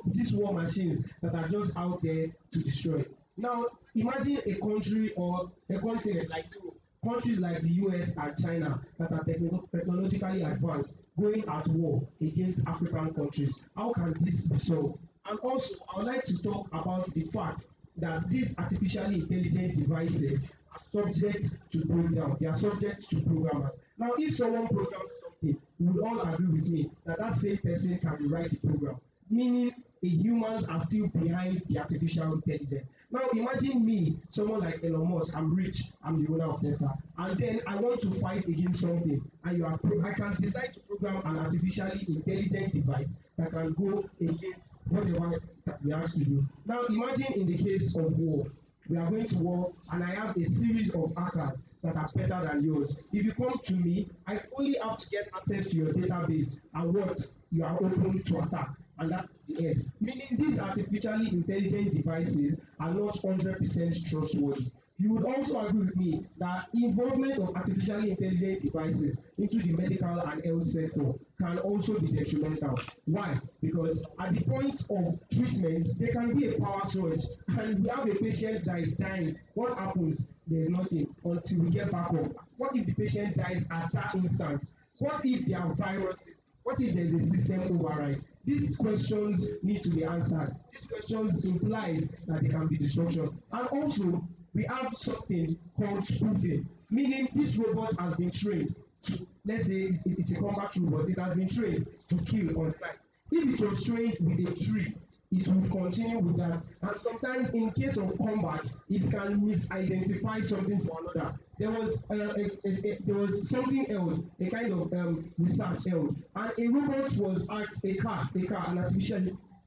these war machines that are just out there to destroy. Now imagine a country or a continent like Europe, countries like the US and China that are technologically advanced going at war against African countries. How can this be solved? And also, I would like to talk about the fact that these artificially intelligent devices are subject to breakdown. They are subject to programmers. Now, if someone programs something, we would all agree with me that that same person can rewrite the program, meaning the humans are still behind the artificial intelligence. Now imagine me, someone like Elon Musk, I'm rich, I'm the owner of Tesla, and then I want to fight against something, and I can decide to program an artificially intelligent device that can go against whatever that we ask to do. Now imagine in the case of war, we are going to war and I have a series of hackers that are better than yours. If you come to me, I only have to get access to your database and what you are open to attack, and that's the end. Meaning these artificially intelligent devices are not 100% trustworthy. You would also agree with me that involvement of artificially intelligent devices into the medical and health sector can also be detrimental. Why? Because at the point of treatment, there can be a power surge, and we have a patient that is dying. What happens? There is nothing until we get back up. What if the patient dies at that instant? What if there are viruses? What if there is a system override? These questions need to be answered. These questions implies that there can be destruction. And also, we have something called spoofing, meaning this robot has been trained to, let's say it's a combat robot, it has been trained to kill on sight. If it was trained with a tree, it will continue with that. And sometimes in case of combat, it can misidentify something for another. There was something else, a kind of research held, and a robot was asked, an artificial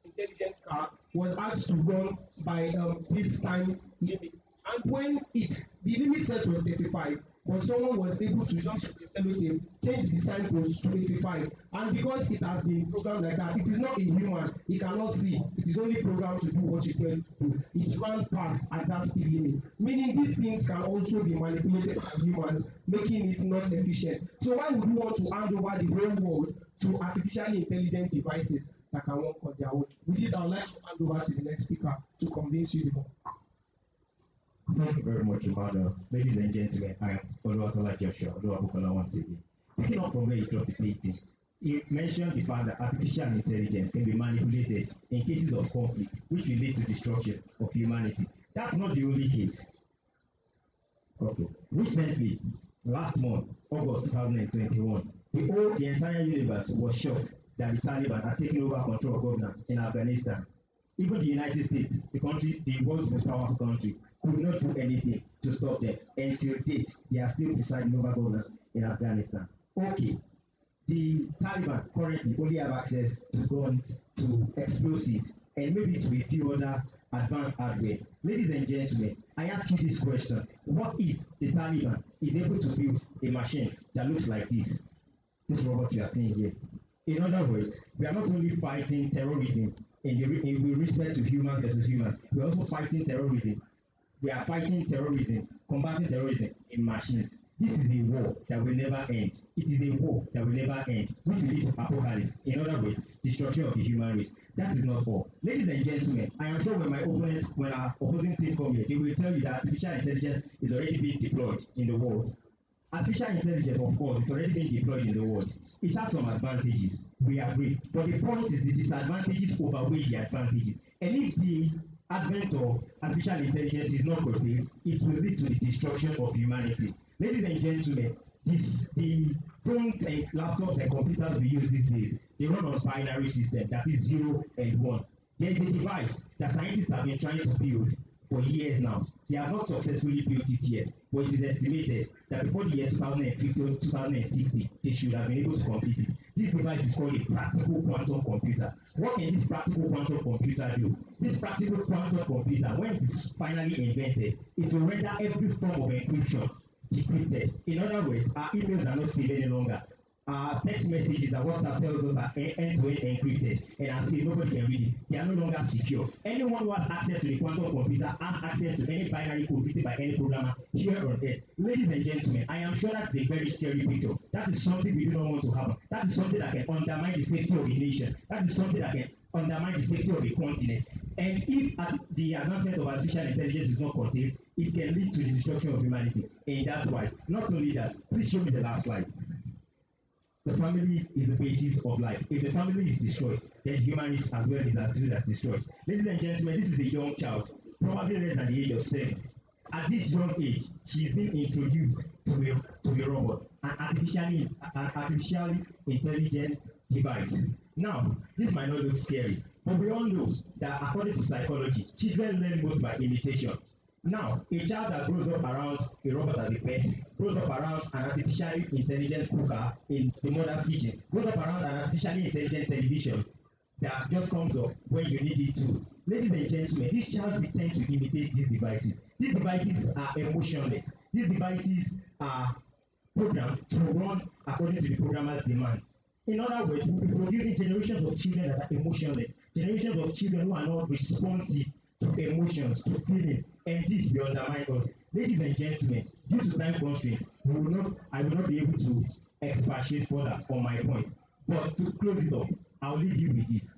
intelligent car was asked to run by this time limit. And when the limit set was 85, but someone was able to just with a sellotape change the signpost to 85. And because it has been programmed like that, it is not a human, it cannot see, it is only programmed to do what you tell it to do. It ran past at that speed limit. Meaning these things can also be manipulated as humans, making it not efficient. So why would we want to hand over the whole world to artificially intelligent devices that can work on their own? With this, I would like to hand over to the next speaker to convince you the more. Thank you very much, Emmanuel. Ladies and gentlemen, I am Oluwatola Joshua Oluwabukola once again. Picking up from where you dropped the painting, you mentioned the fact that artificial intelligence can be manipulated in cases of conflict, which will lead to destruction of humanity. That's not the only case. Okay. Recently, last month, August 2021, the entire universe was shocked that the Taliban had taken over control of governance in Afghanistan. Even the United States, the world's most powerful country, could not do anything to stop them. Until date, they are still presiding over governance in Afghanistan. Okay, the Taliban currently only have access to guns, to explosives, and maybe to a few other advanced hardware. Ladies and gentlemen, I ask you this question. What if the Taliban is able to build a machine that looks like this robot you are seeing here? In other words, we are not only fighting terrorism with respect to humans versus humans, we are also fighting terrorism. We are fighting terrorism, combating terrorism in machines. This is a war that will never end. It is a war that will never end, which will lead to apocalypse. In other words, destruction of the human race. That is not all. Ladies and gentlemen, I am sure when our opposing team come here, they will tell you that artificial intelligence is already being deployed in the world. Artificial intelligence, of course, it's already been deployed in the world. It has some advantages, we agree. But the point is the disadvantages outweigh the advantages. And if the advent of artificial intelligence is not curtailed, it will lead to the destruction of humanity. Ladies and gentlemen, the phones and laptops and computers we use these days, they run on binary system, that is 0 and 1. There is a device that scientists have been trying to build for years now. They have not successfully built it yet, but it is estimated that before the year 2050 or 2060, they should have been able to complete it. This device is called a practical quantum computer. What can this practical quantum computer do? This practical quantum computer, when it is finally invented, it will render every form of encryption decrypted. In other words, our emails are not saved any longer. text messages that WhatsApp tells us are end-to-end encrypted, and I say nobody can read it. They are no longer secure. Anyone who has access to the quantum computer has access to any binary code written by any programmer here on earth. Ladies and gentlemen, I am sure that's a very scary picture. That is something we do not want to happen. That is something that can undermine the safety of a nation. That is something that can undermine the safety of a continent. And if the advancement of artificial intelligence is not contained, it can lead to the destruction of humanity. And that's why. Not only that, please show me the last slide. The family is the basis of life. If the family is destroyed, then human race as well is as destroyed. Ladies and gentlemen, this is a young child, probably less than the age of 7. At this young age, she's been introduced to a robot, an artificially intelligent device. Now, this might not look scary, but we all know that according to psychology, children learn most by imitation. Now, a child that grows up around a robot as a pet, grows up around an artificially intelligent cooker in the mother's kitchen, grows up around an artificially intelligent television that just comes up when you need it to. Ladies and gentlemen, this child will tend to imitate these devices. These devices are emotionless. These devices are programmed to run according to the programmer's demand. In other words, we'll be producing generations of children that are emotionless, generations of children who are not responsive to emotions, to feelings, and this will undermine us. Ladies and gentlemen, due to time constraints, I will not be able to expatiate further on my point. But to close it up, I'll leave you with this.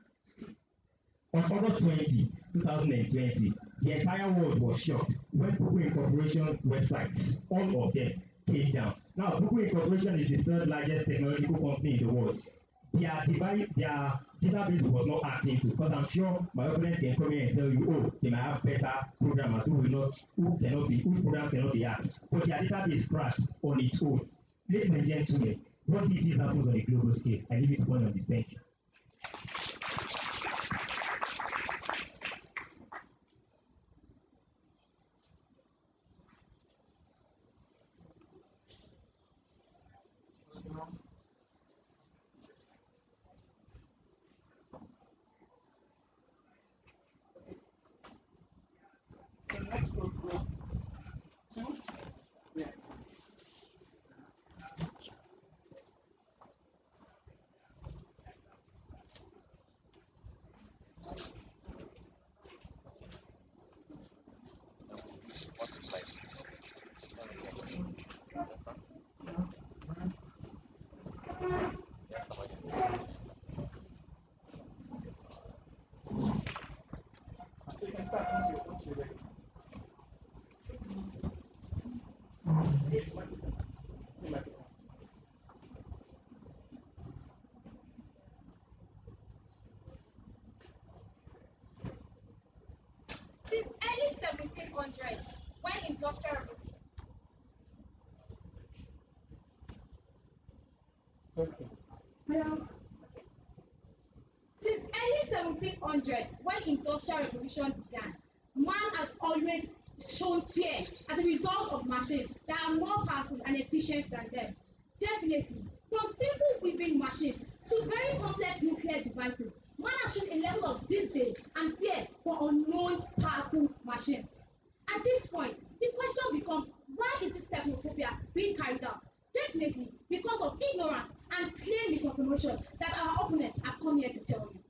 On August 20, 2020, the entire world was shocked when Google Incorporation websites, all of them, came down. Now, Google Incorporation is the third largest technological company in the world. Their database was not acting to, because I'm sure my opponents can come here and tell you, oh, they might have better programmers whose programs cannot be hacked. But their database crashed on its own. Ladies and gentlemen, what if this happens on a global scale? I leave it to point on this bench. The next group 2. Yeah. You can start once you're ready. Since early 1700s, when industrial revolution. Since early 1700s, when industrial revolution began, man has always shown fear as a result of machines that are more powerful and efficient than them. Definitely, from simple weaving machines to very complex nuclear devices, man has shown a level of disdain and fear for unknown powerful machines. At this point, the question becomes, why is this technophobia being carried out? Definitely because of ignorance and plain misinformation that our opponents have come here to tell you.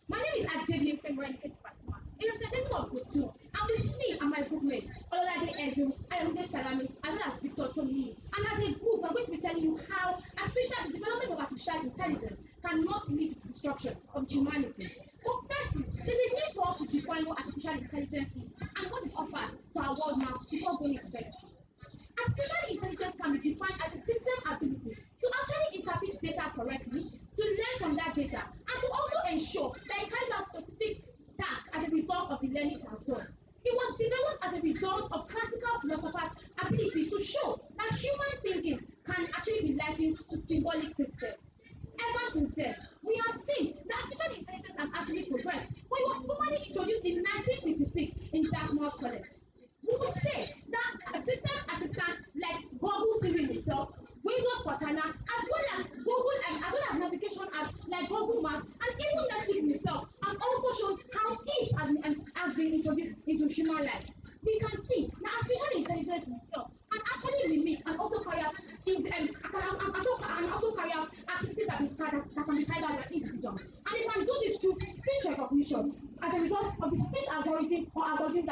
My name is Ife Debate, a representative of Group 2, and with me and my groupmates, Ololade Edu, Ayomide Salami, as well as Victor Tomini. And as a group, we're going to be telling you how the development of artificial intelligence cannot lead to the destruction of humanity. But firstly, there's a need for us to define what artificial intelligence is and what it offers to our world now before going into bed. Artificial intelligence can be defined as a system ability to actually interpret data correctly, to learn from that data, and to also ensure that it carries out specific tasks as a result of the learning transfer. It was developed as a result of classical philosophers' ability to show that human thinking can actually be likened to symbolic systems. Ever since then, we have seen that artificial intelligence has actually progressed, but it was formally introduced in 1956 in Dartmouth College. We would say that system assistants like Google Siri itself, Windows Cortana, as well as navigation apps like Google Maps, and even Netflix itself have also shown how ease has been introduced into human life. We can see that artificial intelligence itself can actually mimic and also carry out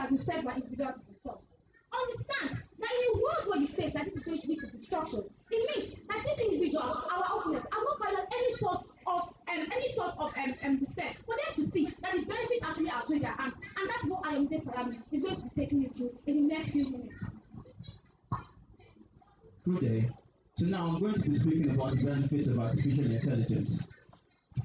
has been set by individuals themselves. Understand that in a world where you state that this is going to lead to destruction, it means that these individuals, our opponents, are not carrying out any sort of research for them to see that the benefits actually are in their hands, and that's what Ayomide Salami is going to be taking you through in the next few minutes. Good day. So now I'm going to be speaking about the benefits of artificial intelligence.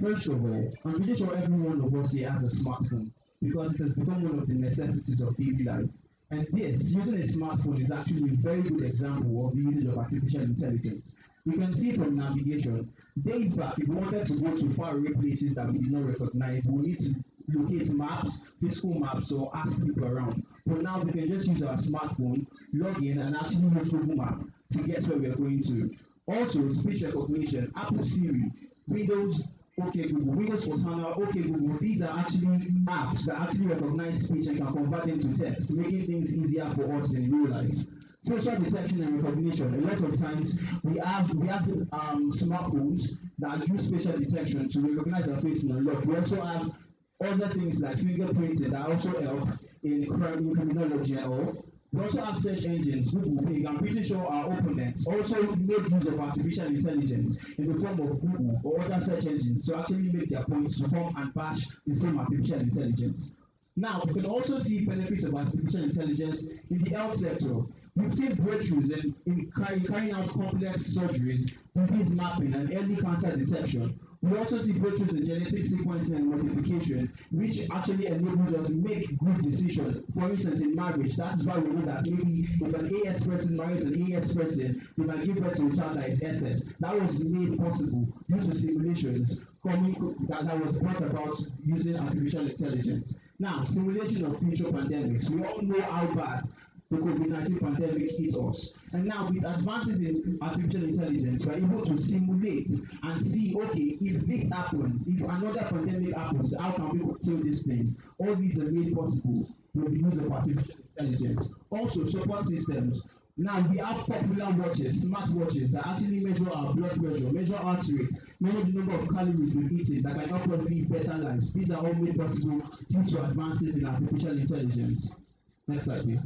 First of all, I'm pretty sure every one of us here has a smartphone because it has become one of the necessities of daily life. And this, using a smartphone, is actually a very good example of the usage of artificial intelligence. We can see from navigation, days back, if we wanted to go to faraway places that we did not recognize, we need to locate maps, physical maps, or ask people around. But now we can just use our smartphone, log in, and actually use Google Map to get where we are going to. Also, speech recognition, Apple Siri, Windows OK Google, Windows Cortana, OK Google, these are actually apps that actually recognize speech and can convert them to text, making things easier for us in real life. Facial detection and recognition. A lot of times we have smartphones that use facial detection to recognize our face and unlock. We also have other things like fingerprinting that also help in criminology and all. We also have search engines, Google, Bing. I'm pretty sure our opponents also make use of artificial intelligence in the form of Google or other search engines to actually make their points to come and bash the same artificial intelligence. Now, we can also see benefits of artificial intelligence in the health sector. We've seen breakthroughs in carrying out complex surgeries, disease mapping, and early cancer detection. We also see breakthroughs in genetic sequencing and modification, which actually enables us to make good decisions. For instance, in marriage, that is why we know that maybe if an AS person marries an AS person, they might give birth to a child that is SS. That was made possible due to simulations that was brought about using artificial intelligence. Now, simulation of future pandemics. We all know how bad the COVID-19 pandemic hit us. And now with advances in artificial intelligence, we're able to simulate and see, okay, if this happens, if another pandemic happens, how can we curtail these things? All these are made possible with the use of artificial intelligence. Also, support systems. Now we have popular watches, smart watches that actually measure our blood pressure, measure heart rate, measure the number of calories we're eating that can help us live better lives. These are all made possible due to advances in artificial intelligence. Next slide, please.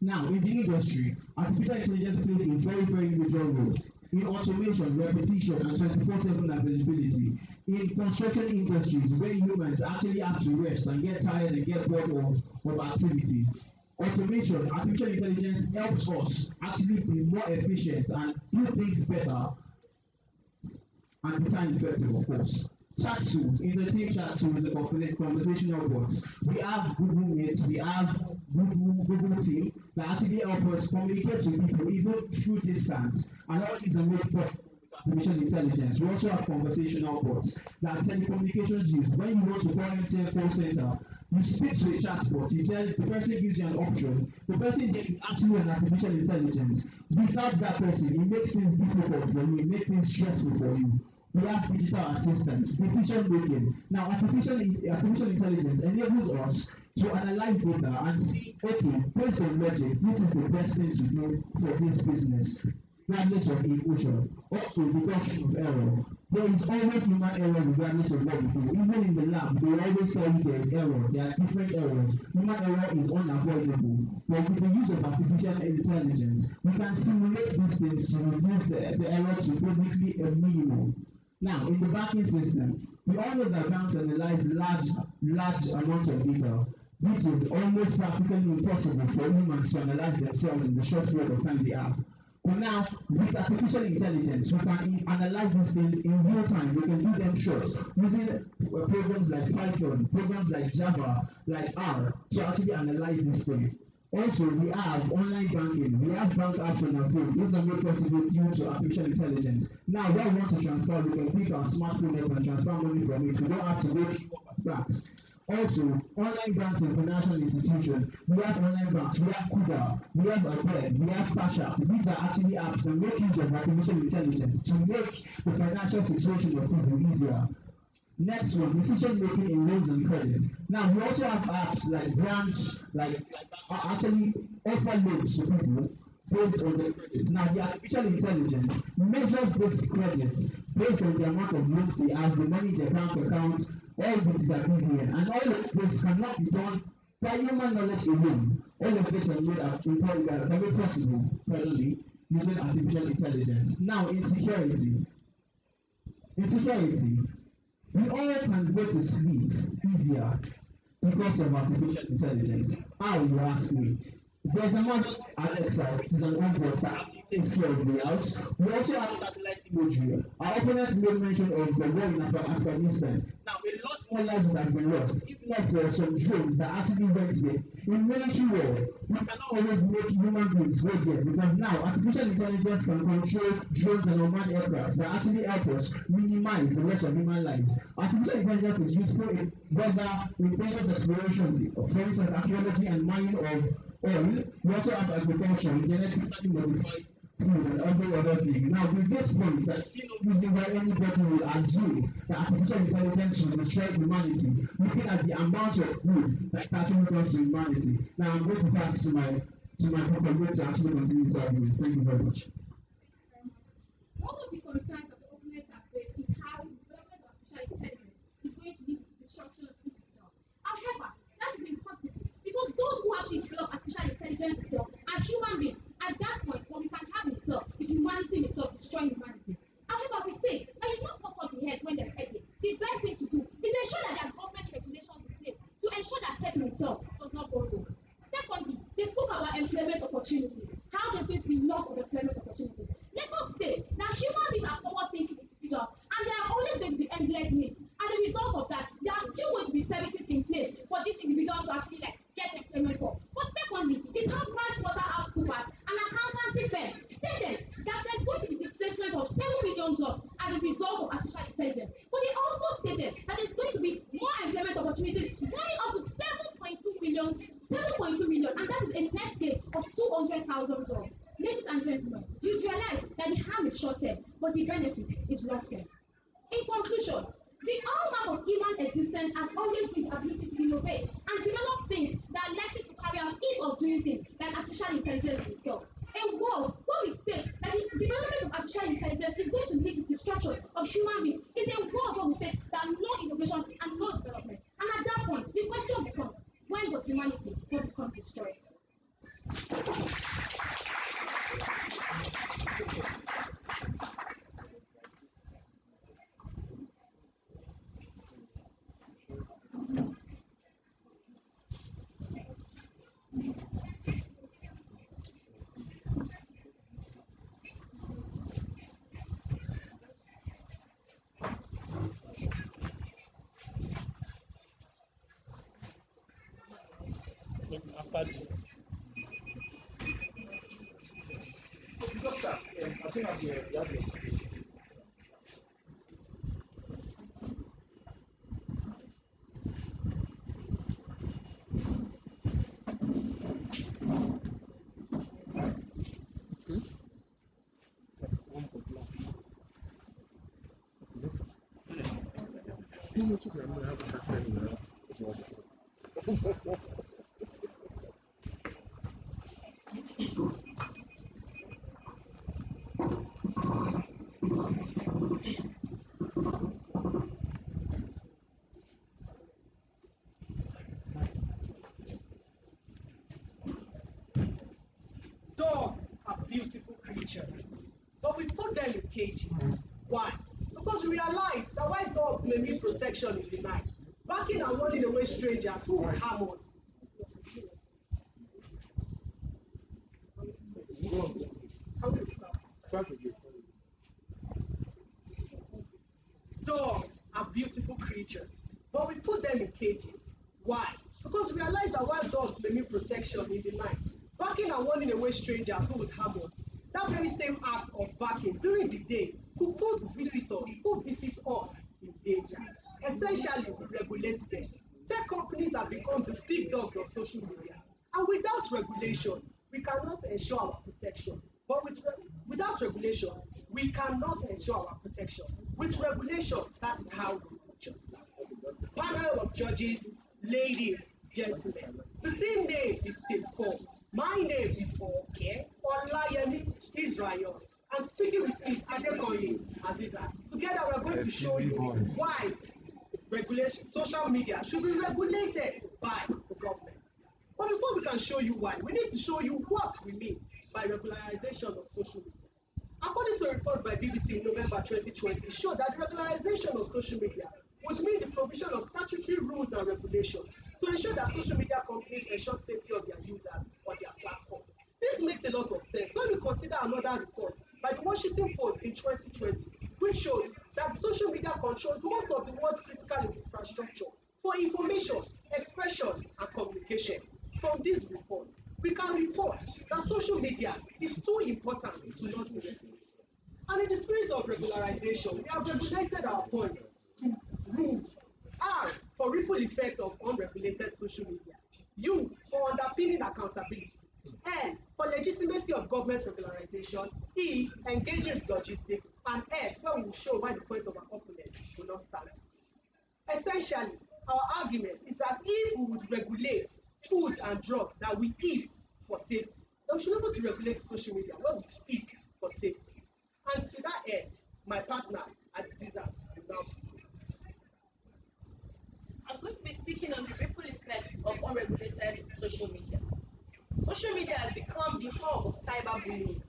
Now, in the industry, artificial intelligence plays a very, very major role in automation, repetition, and 24/7 availability. In construction industries, where humans actually have to rest and get tired and get bored of activities, automation, artificial intelligence helps us actually be more efficient and do things better and be time effective, of course. Chat tools, inter-team chat tools, and conversational bots. We have Google Meet, we have Google Team that actually help us communicate with people even through distance. And all these are made possible with artificial intelligence. We also have conversational bots that telecommunications use. When you want to call into a call center, you speak to a chatbot, you tell the person gives you an option. The person there is actually an artificial intelligence. Without that person, it makes things difficult for you, it makes things stressful for you. We have digital assistants, decision making. Now, artificial intelligence enables us to analyze data and see, okay, based on logic, this is the best thing to do for this business, regardless of emotion. Also, reduction of error. There is always human error regardless of what we do. Even in the lab, they always tell you there is error. There are different errors. Human error is unavoidable. But with the use of artificial intelligence, we can simulate these things to reduce the error to basically a minimum. Now, in the banking system, we all know that banks analyze large amounts of data, which is almost practically impossible for humans to analyze themselves in the short period of time they have. But now, with artificial intelligence, we can analyze these things in real time. We can do them short using programs like Python, programs like Java, like R, to actually analyze these things. Also, we have online banking. We have bank apps on our phone. Those are made possible due to artificial intelligence. Now, when we want to transfer, we can pick our smartphone up and transfer money from it. We don't have to go queue up at banks. Also, online banks and financial institutions, we have online banks, we have Kuda, we have Abed, we have Cash App. These are actually apps that make use of artificial intelligence to make the financial situation of people easier. Next one, decision making in loans and credit. Now, we also have apps like Branch, like actually offer loans to people based on their credits. Now, the artificial intelligence measures these credits based on the amount of loans they have, the money in their bank account, all this is BVN, and all of this cannot be done By human knowledge alone, all of this can be possible, finally, using artificial intelligence. Now, insecurity, we all can go to sleep easier because of artificial intelligence. How, you ask me? There's a man, Alexa, it is an robot that actually takes care of the house. We also have satellite imagery. Our opponent made mention of the war in Afghanistan. Now, a lot more lives would have been lost, if not for some drones that actually went there. In military war, we cannot always make human beings go there because now artificial intelligence can control drones and unmanned aircraft that actually help us minimize the loss of human lives. Artificial intelligence is useful in weather, intelligence explorations, for instance, archaeology and mining of oil. We also have agriculture, genetically modified food and every other thing. Now, with this point, I see no reason why anybody will assume that artificial intelligence will destroy humanity, looking at the amount of good that actually comes to humanity. Now, I'm going to pass to my co-convert to actually continue this argument. Thank you very much. One of the concerns that the opponents have faced is how the development of artificial intelligence is going to lead to the destruction of individuals. However, that is impossible because those who actually develop artificial intelligence itself are human beings. At that point, what we can have in itself is humanity itself destroying humanity. However, we say that you not cut off the head when there's headache. The best thing to do is ensure that there are government regulations in place to ensure that tech itself does not go wrong. Secondly, they spoke about employment opportunities. How there's going to be loss of employment opportunities. Let us say that human beings are forward-thinking individuals, and there are always going to be endless needs. As a result of that, there are still going to be services in place for these individuals to actually get employment for. But secondly, is how PricewaterhouseCoopers, an accountancy firm, stated that there's going to be displacement of 7 million jobs as a result of artificial intelligence. But they also stated that there's going to be more employment opportunities going up to 7.2 million, and that is a net gain of 200,000 jobs. Ladies and gentlemen, you realize that the harm is short-term, but the benefit is long-term. In conclusion, the hallmark of human existence has always been the ability to innovate and develop things that are likely to carry out ease of doing things like artificial intelligence itself. A world where we say that the development of artificial intelligence is going to lead to destruction of human beings is a world where we say that no innovation and no development. And at that point, the question becomes, when does humanity will become destroyed? After the Doctor, I think as you have your No, it's okay. I'm gonna have a person Dogs are beautiful creatures, but we put them in cages. Why? Because we realize that while dogs may need protection in the night, barking and running away strangers who will harm us. Dogs are beautiful creatures, but we put them in cages. Why? Because we realize that while dogs may need protection in the night, barking and warning away strangers who would harm us, that very same act of barking during the day could put visitors who visit us in danger. Essentially, we regulate them. Tech companies have become the big dogs of social media. And without regulation, we cannot ensure our protection. But without regulation, we cannot ensure our protection. With regulation, that is how we just panel of judges, ladies, gentlemen. The team name is Team 4. My name is Oke Olayemi Israel. And speaking with me, Adekoye Aziza. Together we are going to show you why regulation, social media should be regulated by the government. before we can show you why, we need to show you what we mean by regularization of social media. According to reports by BBC in November 2020, showed that the regularization of social media would mean the provision of statutory rules and regulations to ensure that social media companies ensure safety of their users on their platform. This makes a lot of sense when we consider another report by the Washington Post in 2020, which showed that social media controls most of the world's critical infrastructure for information, expression, and communication. From these reports, we can report that social media is too important to not be regulated. And in the spirit of regularization, we have regulated our points to rules. R for ripple effect of unregulated social media. U for underpinning accountability. N for legitimacy of government regularization. E engaging with logistics. And S where we will show why the point of our opponent will not stand. Essentially, our argument is that if we would regulate food and drugs that we eat for safety, then we should be able to regulate social media when we speak for safety. And to that end, my partner at the scissors will now begin. I'm going to be speaking on the ripple effects of unregulated social media. Social media has become the hub of cyberbullying,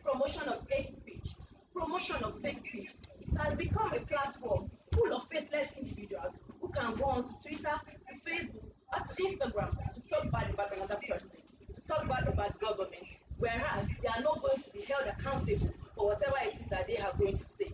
promotion of hate speech, promotion of fake speech. It has become a platform full of faceless individuals who can go on to Twitter, to Facebook, or to Instagram to talk bad about another person, to talk bad about government, whereas they are not going to be held accountable for whatever it is that they are going to say.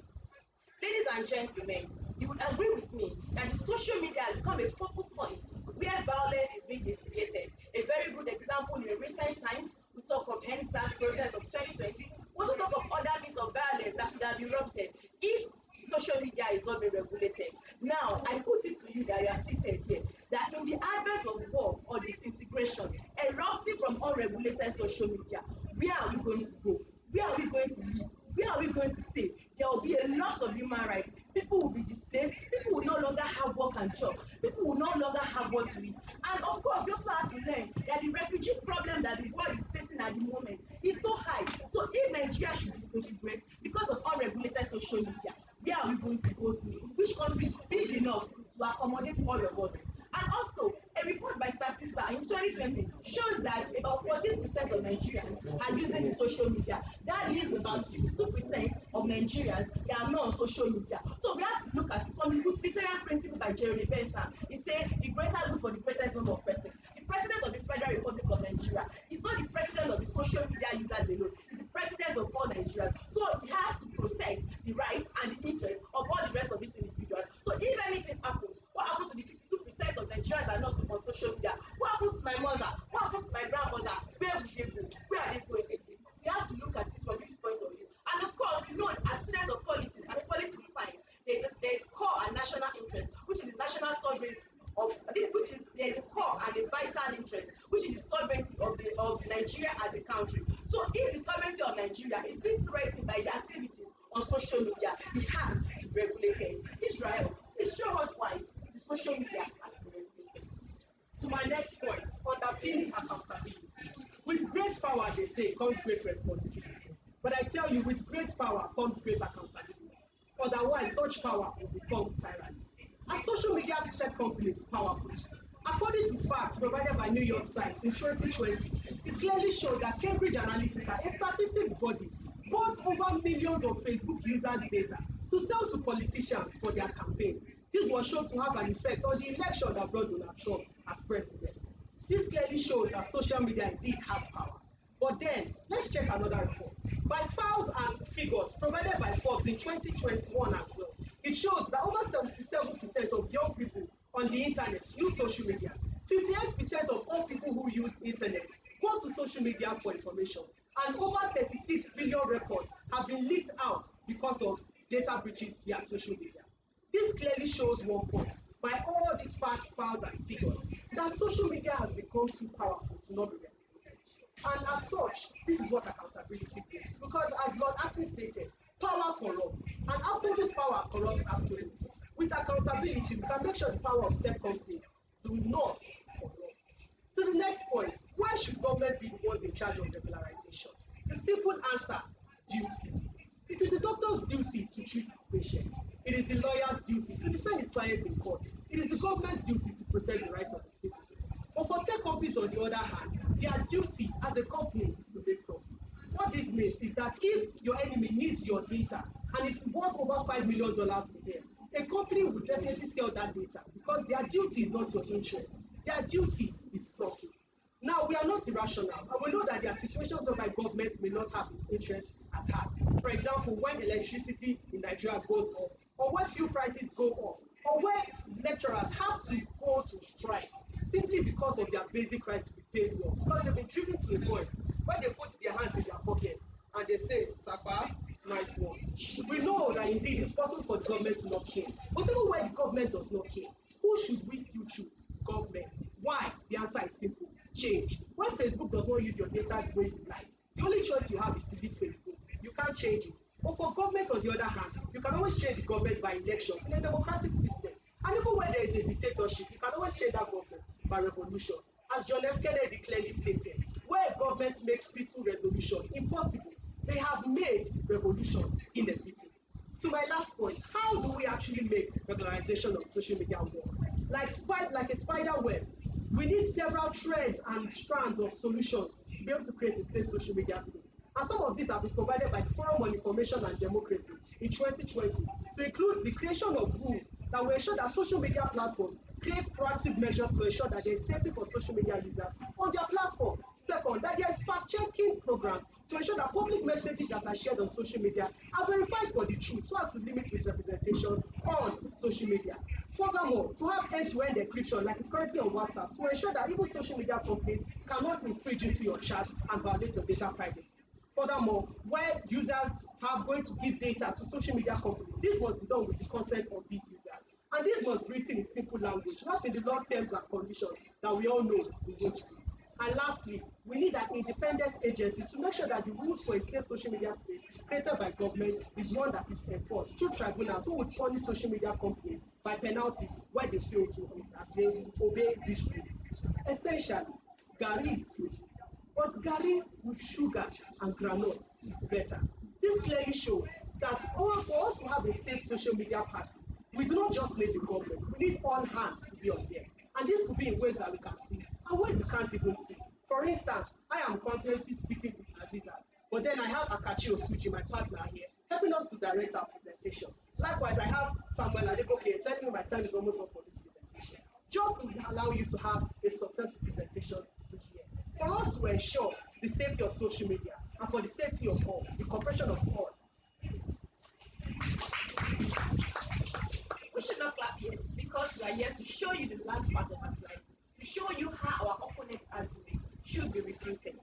Ladies and gentlemen, you would agree with me that the social media has become a focal point where violence is being instigated. A very good example in recent times, we talk of NSAS protests of 2020, we also talk of other means of violence that could have erupted if social media is not being regulated. Now, I put it to you that you are seated here, that in the advent of war or disintegration erupting from unregulated social media, where are we going to go? Where are we going to live? Where are we going to stay? There will be a loss of human rights. People will be displaced. People will no longer have work and jobs. People will no longer have what to eat. And of course, we also have to learn that the refugee problem that the world is facing at the moment is so high. So if Nigeria should disintegrate because of unregulated social media, where are we going to go to? Which country is big enough to accommodate all of us? And also, a report by Statista in 2020 shows that about 14% of Nigerians are using the social media. That leaves about 52% of Nigerians that are not on social media. So we have to look at this from the utilitarian principle by Jeremy Bentham. He said the greater good for the greatest number of persons. The president of the Federal Republic of Nigeria is not the president of the social media users alone. He's the president of all Nigerians. So he has to protect the rights and the interests of all the rest of these individuals. So if anything happens, what happens to the 52% of Nigerians are not on social media? What happens to my mother? What happens to my grandmother? Where will they go? Where are they going again? We have to look at it from this point of view. And of course, you know, as students of politics and political science, there's core and national interest, which is the national sovereignty of this, which is there's a core and a vital interest, which is the sovereignty of Nigeria as a country. So if the sovereignty of Nigeria is being threatened by the activities on social media, it has to be regulated. Israel, please show us why the social media has to be regulated. To my next point, underpinning accountability. With great power, they say, comes great responsibility. But I tell you, with great power comes great accountability. Otherwise, such power will become tyranny. Are social media tech companies powerful? According to facts provided by New York Times in 2020, it clearly showed that Cambridge Analytica, a statistics body, bought over millions of Facebook users' data to sell to politicians for their campaigns. This was shown to have an effect on the election that brought Donald Trump as president. This clearly shows that social media indeed has power. But then, let's check another report. By files and figures provided by Forbes in 2021 as well, it shows that over 77% of young people on the internet use social media. 58% of all people who use internet go to social media for information. And over 36 billion records have been leaked out because of data breaches via social media. This clearly shows one point, by all these facts, files, and figures, that social media has become too powerful to not be regulated. And as such, this is what accountability brings. Because as Lord Acton stated, power corrupts, and absolute power corrupts absolutely. With accountability, we can make sure the power of tech companies do not corrupt. To the next point, why should government be the ones in charge of regularization? The simple answer, duty. It is the doctor's duty to treat his patient. It is the lawyer's duty to defend his client in court. It is the government's duty to protect the rights of the citizen. But for tech companies, on the other hand, their duty as a company is to make profit. What this means is that if your enemy needs your data and it's worth over $5 million to them, a company will definitely sell that data because their duty is not your interest. Their duty is profit. Now, we are not irrational, and we know that there are situations whereby government may not have its interest at heart. For example, when electricity in Nigeria goes up, or when fuel prices go up, or when lecturers have to go to strike simply because of their basic right to be paid well, because they've been driven to a point where they put their hands in their pockets and they say, Sapa, nice one. We know that indeed it's possible for the government to not care. But even when the government does not care, who should we still choose? Government. Why? The answer is simple. Change. When Facebook does not use your data the way you like, the only choice you have is to leave Facebook. You can't change it. But for government, on the other hand, you can always change the government by elections in a democratic system. And even when there is a dictatorship, you can always change that government by revolution. As John F. Kennedy clearly stated, where a government makes peaceful resolution impossible, they have made revolution inevitable. To my last point, how do we actually make regularization of social media work? Like a spider web, we need several threads and strands of solutions to be able to create a safe social media space. And some of these have been provided by the Forum on Information and Democracy in 2020 to include the creation of rules that will ensure that social media platforms create proactive measures to ensure that there is safety for social media users on their platform. Second, that there is fact-checking programs to ensure that public messages that are shared on social media are verified for the truth so as to limit misrepresentation on social media. Furthermore, to have end-to-end encryption like it's currently on WhatsApp to ensure that even social media companies cannot infringe into your chat and violate your data privacy. Furthermore, where users are going to give data to social media companies, this must be done with the consent of these users. And this must be written in simple language, not in the law terms and conditions that we all know we won't read. And lastly, we need an independent agency to make sure that the rules for a safe social media space created by government is one that is enforced through tribunals who would punish social media companies by penalties where they fail to obey these rules. Essentially, Gary is sweet, but Gary with sugar and groundnut is better. This clearly shows that for us to have a safe social media party, we do not just need the government, we need all hands to be on deck. And this could be in ways that we can see and ways we can't even see. For instance, I am confidently speaking with Azizat, but then I have Akachi Osuji, my partner here, helping us to direct our presentation. Likewise, I have Samuel Adegoke telling me my time is almost up for this presentation. Just to allow you to have a successful presentation to hear. For us to ensure the safety of social media and for the safety of all, the cooperation of all. We should not clap yet because we are here to show you the last part of our slide, to show you how our opponent's argument should be refuted.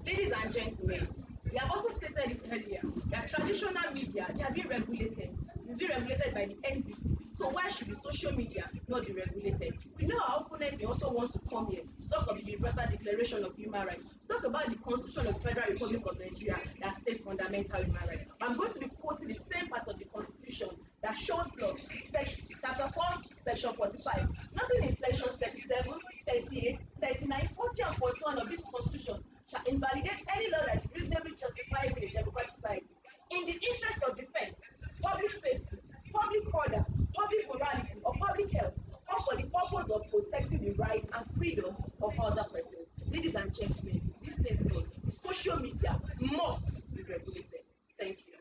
Ladies and gentlemen, we have also stated it earlier that traditional media, they are being regulated. It is being regulated by the NBC. So why should the social media not be regulated? We know our opponents, they also want to come here to talk of the Universal Declaration of Human Rights, talk about the Constitution of the Federal Republic of Nigeria that states fundamental human rights. I'm going to be quoting the same part of the Constitution that shows law, chapter 4, section 45. Nothing in sections 37, 38, 39, 40, and 41 of this Constitution shall invalidate any law that is reasonably justifiable in a democratic society in the interest of defense, public safety, public order, public morality, or public health, or for the purpose of protecting the rights and freedom of other persons. Ladies and gentlemen, this says God, social media must be regulated. Thank you.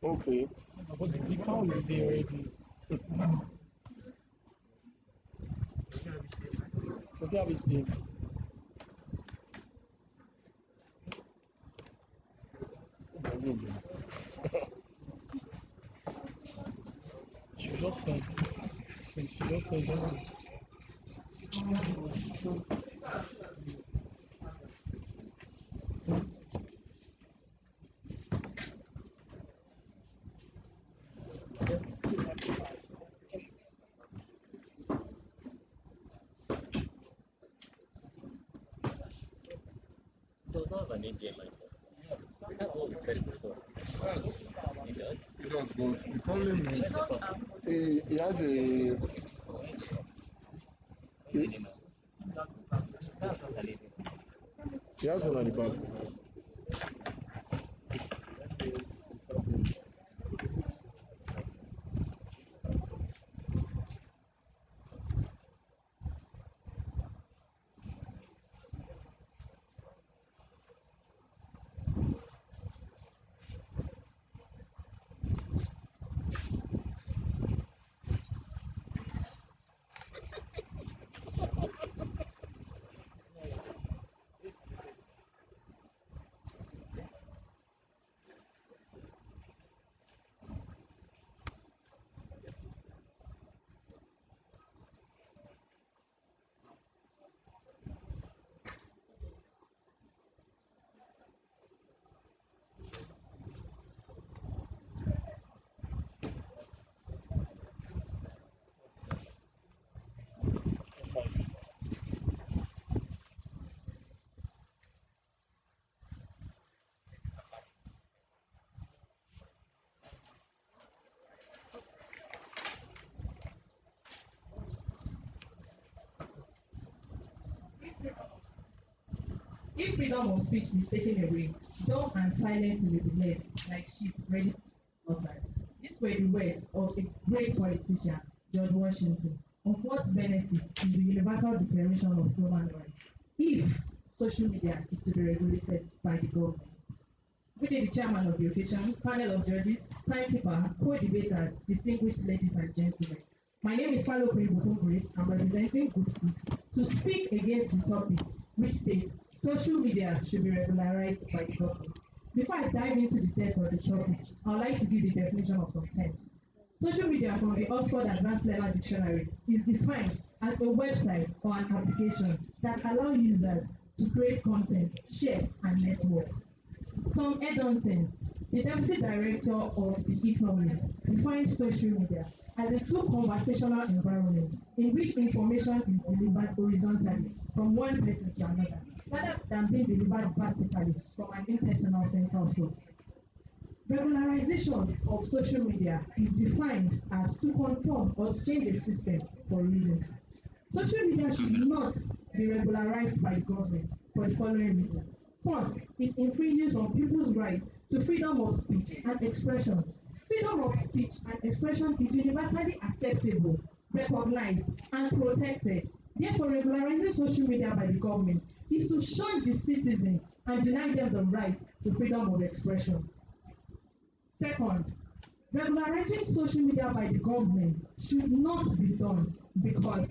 Okay. But the cow is there already. Does he have his name? She just sent. She just sent. an AGM manifest. That's what we said before. It does. It does, but the problem is he has a he has one at the back. If freedom of speech is taken away, dumb and silent will be led like sheep ready to be slaughtered. These were the words of a great politician, George Washington. Of what benefit is the Universal Declaration of Human Rights if social media is to be regulated by the government? Good day, the chairman of the occasion, panel of judges, timekeeper, co-debaters, distinguished ladies and gentlemen. My name is Paulo Grace. I'm representing Group 6 to speak against the topic, which states social media should be regularized by the government. Before I dive into the text of the topic, I would like to give the definition of some terms. Social media from the Oxford Advanced Learner Dictionary is defined as a website or an application that allows users to create content, share, and network. Tom Edmonton, the Deputy Director of the Economist, defines social media as a true conversational environment in which information is delivered horizontally from one person to another, rather than being delivered vertically from an impersonal central source. Regularization of social media is defined as to conform or to change a system for reasons. Social media should not be regularized by the government for the following reasons. First, it infringes on people's right to freedom of speech and expression. Freedom of speech and expression is universally acceptable, recognized, and protected. Therefore, regularizing social media by the government is to shun the citizen and deny them the right to freedom of expression. Second, regularizing social media by the government should not be done because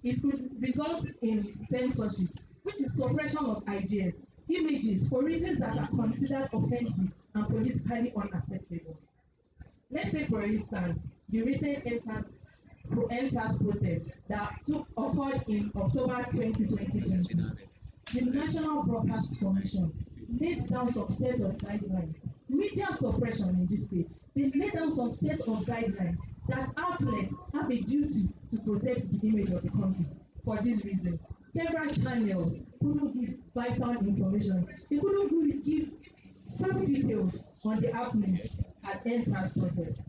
it could result in censorship, which is suppression of ideas, images for reasons that are considered offensive and politically unacceptable. Let's take, for instance, the recent EndSARS protest that occurred in October 2020. The National Broadcast Commission laid down some set of guidelines. Media suppression in this case, they laid down some set of guidelines that outlets have a duty to protect the image of the country. For this reason, several channels couldn't give vital information. They couldn't give full details on the happenings at EndSARS protest.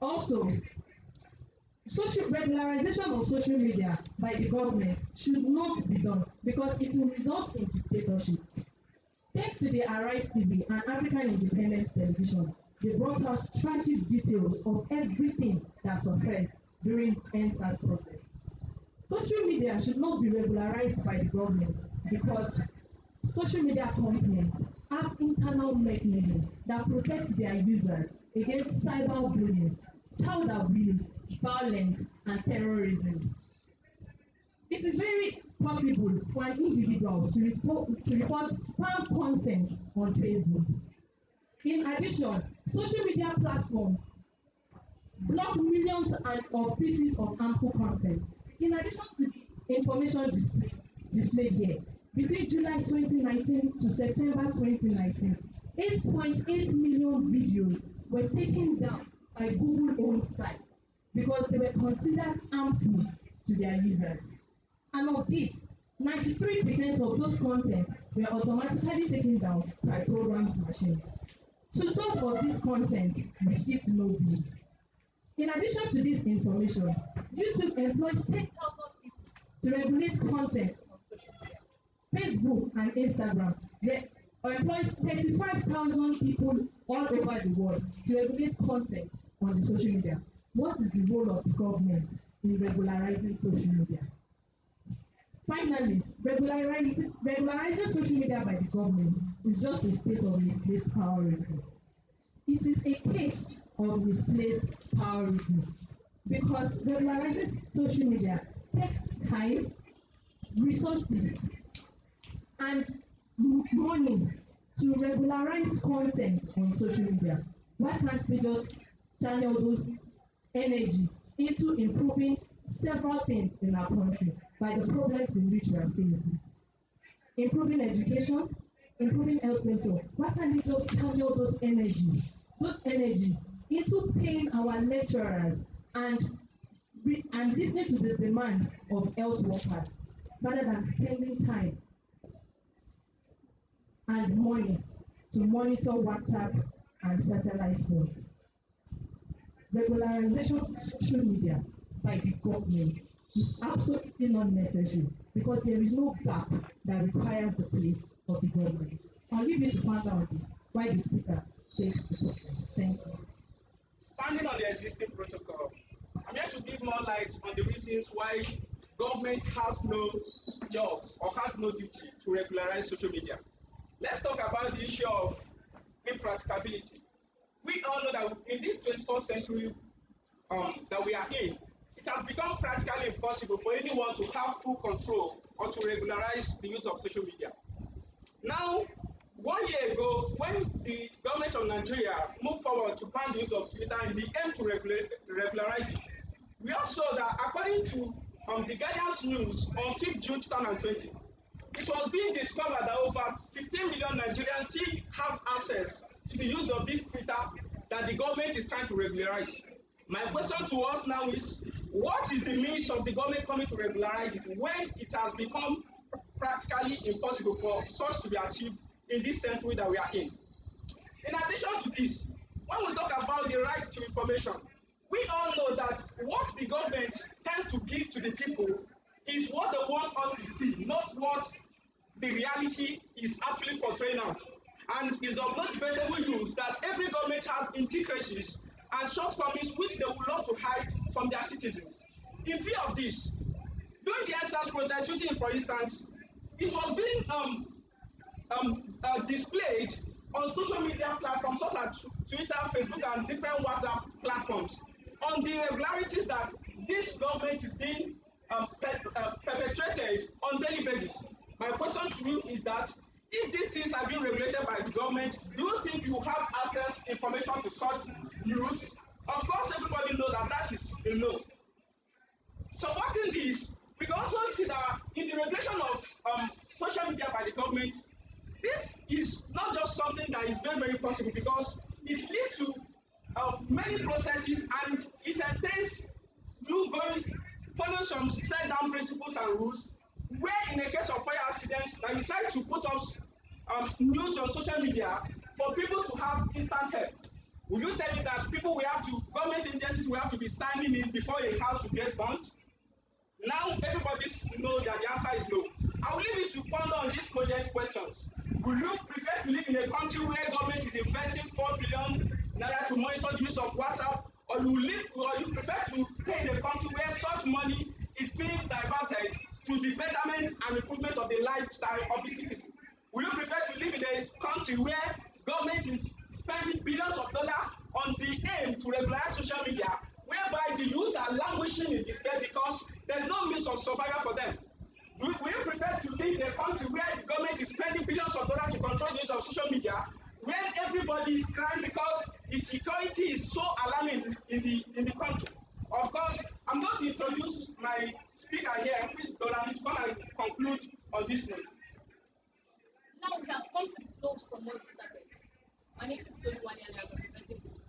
Also, regularization of social media by the government should not be done because it will result in dictatorship. Thanks to the Arise TV and African Independence Television, they brought us tragic details of everything that surfaced during EndSARS protest. Social media should not be regularized by the government because social media companies have internal mechanisms that protect their users against cyberbullying, child abuse, violence, and terrorism. It is very possible for an individual to report spam content on Facebook. In addition, social media platforms block millions of pieces of harmful content. In addition to the information displayed here, between July 2019 to September 2019, 8.8 million videos were taken down by Google-owned sites because they were considered harmful to their users. And of this, 93% of those contents were automatically taken down by programmed machines. To talk of this content received no views. In addition to this information, YouTube employs 10,000 people to regulate content on social media. Facebook and Instagram employs 35,000 people all over the world to regulate content on the social media. What is the role of the government in regularizing social media? Finally, regularizing social media by the government is just a state of misplaced priority. It is a case of misplaced priority because regularizing social media takes time, resources, and money to regularize content on social media. Why can't we just channel those energy into improving several things in our country by the problems in which we are facing? Improving education, improving health sector. Why can't we just channel those energies into paying our lecturers and listening to the demand of health workers rather than spending time and money to monitor WhatsApp and satellite phones? Regularization of social media by the government is absolutely not necessary because there is no gap that requires the place of the government. I'll leave you to ponder on this while the speaker takes the question. Thank you. Standing on the existing protocol, I'm here to give more light on the reasons why government has no job or has no duty to regularize social media. Let's talk about the issue of impracticability. We all know that in this 21st century that we are in, it has become practically impossible for anyone to have full control or to regularize the use of social media. Now, 1 year ago, when the government of Nigeria moved forward to ban the use of Twitter in the aim to regularize it, we also saw that according to the Guardian's news on 5th June 2020, it was being discovered that over 15 million Nigerians still have access to the use of this Twitter that the government is trying to regularize. My question to us now is, what is the means of the government coming to regularize it when it has become practically impossible for such to be achieved in this century that we are in? In addition to this, when we talk about the right to information, we all know that what the government tends to give to the people is what they want us to see, not what the reality is actually portraying out. And it's of no debatable use that every government has inadequacies and shortcomings which they would love to hide from their citizens. In view of this, during the NSAS protest, using for instance, it was being displayed on social media platforms such as Twitter, Facebook, and different WhatsApp platforms on the irregularities that this government is being perpetrated on daily basis. My question to you is that if these things are being regulated by the government, do you think you have access information to such news? Of course, everybody knows that that is a no. Supporting this, we can also see that in the regulation of social media by the government, this is not just something that is very, very possible because it leads to many processes and it entails you following some set down principles and rules where in a case of fire accidents that you try to put up news on social media for people to have instant help. Will you tell me that government agencies will have to be signing in before a house will get burnt? Now everybody knows that the answer is no. I will leave you to ponder on these project questions. Will you prefer to live in a country where government is investing 4 billion naira to monitor the use of WhatsApp, or you prefer to stay in a country where such money is being diverted to the betterment and improvement of the lifestyle of the citizens? Will you prefer to live in a country where government is spending billions of dollars on the aim to regularize social media, whereby the youth are languishing in despair because there's no means of survival for them? Will you prefer to live in a country where the government is spending billions of dollars to control the use of social media, when everybody is crying because the security is so alarming in the country? Of course, I'm going to introduce my speaker here, Chris Dolani, to come and conclude on this note. Now we have come to the close from where we started. My name is Toluwani and I'm representing this.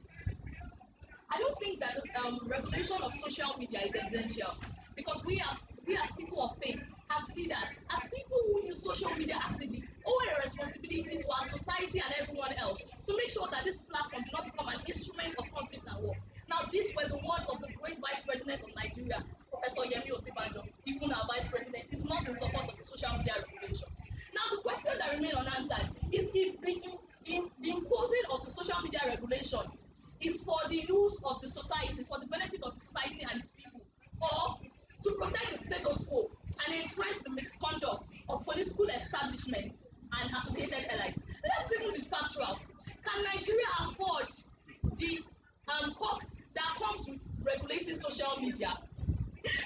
I don't think that regulation of social media is essential because we as people of faith, as leaders, as people who use social media actively, owe a responsibility to our society and everyone else to make sure that this platform do not become an instrument of conflict and war. Now, these were the words of the great Vice President of Nigeria, Professor Yemi Osinbajo. Even our Vice President is not in support of the social media regulation. Now, the question that remains unanswered is if the imposing of the social media regulation is for the use of the society, is for the benefit of the society and its people, or to protect the status quo and address the misconduct of political establishments and associated elites. Let's even be factual. Can Nigeria afford the cost that comes with regulating social media?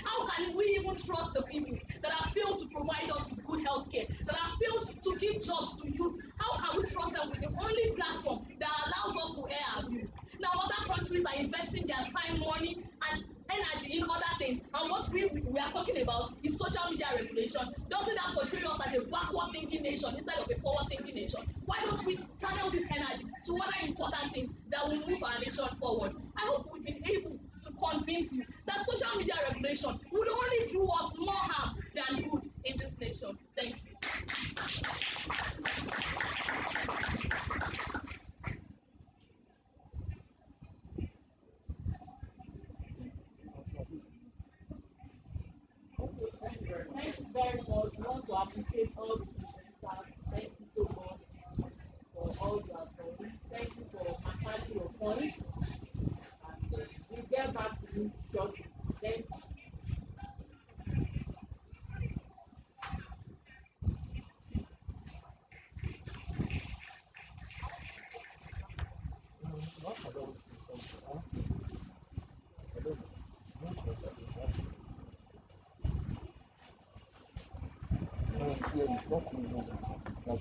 How can we even trust the people that have failed to provide us with good health care, that have failed to give jobs to youth? How can we trust them with the only platform that allows us to air our views? Now, other countries are investing their time, money, and energy in other things, and what we are talking about is social media regulation. Doesn't that portray us as a backward thinking nation instead of a forward thinking nation? Why don't we channel this energy to other important things that will move our nation forward? I hope we've been able to convince you that social media regulation would only do us more harm than good in this nation. Thank you. Thank you very much. We want to appreciate all the presenters. Thank you so much for all you have done. Thank you for maintaining your point. And we'll get back to you shortly. Thank you. What about this? I don't know. Not because I don't have to. Clearly, what we know is that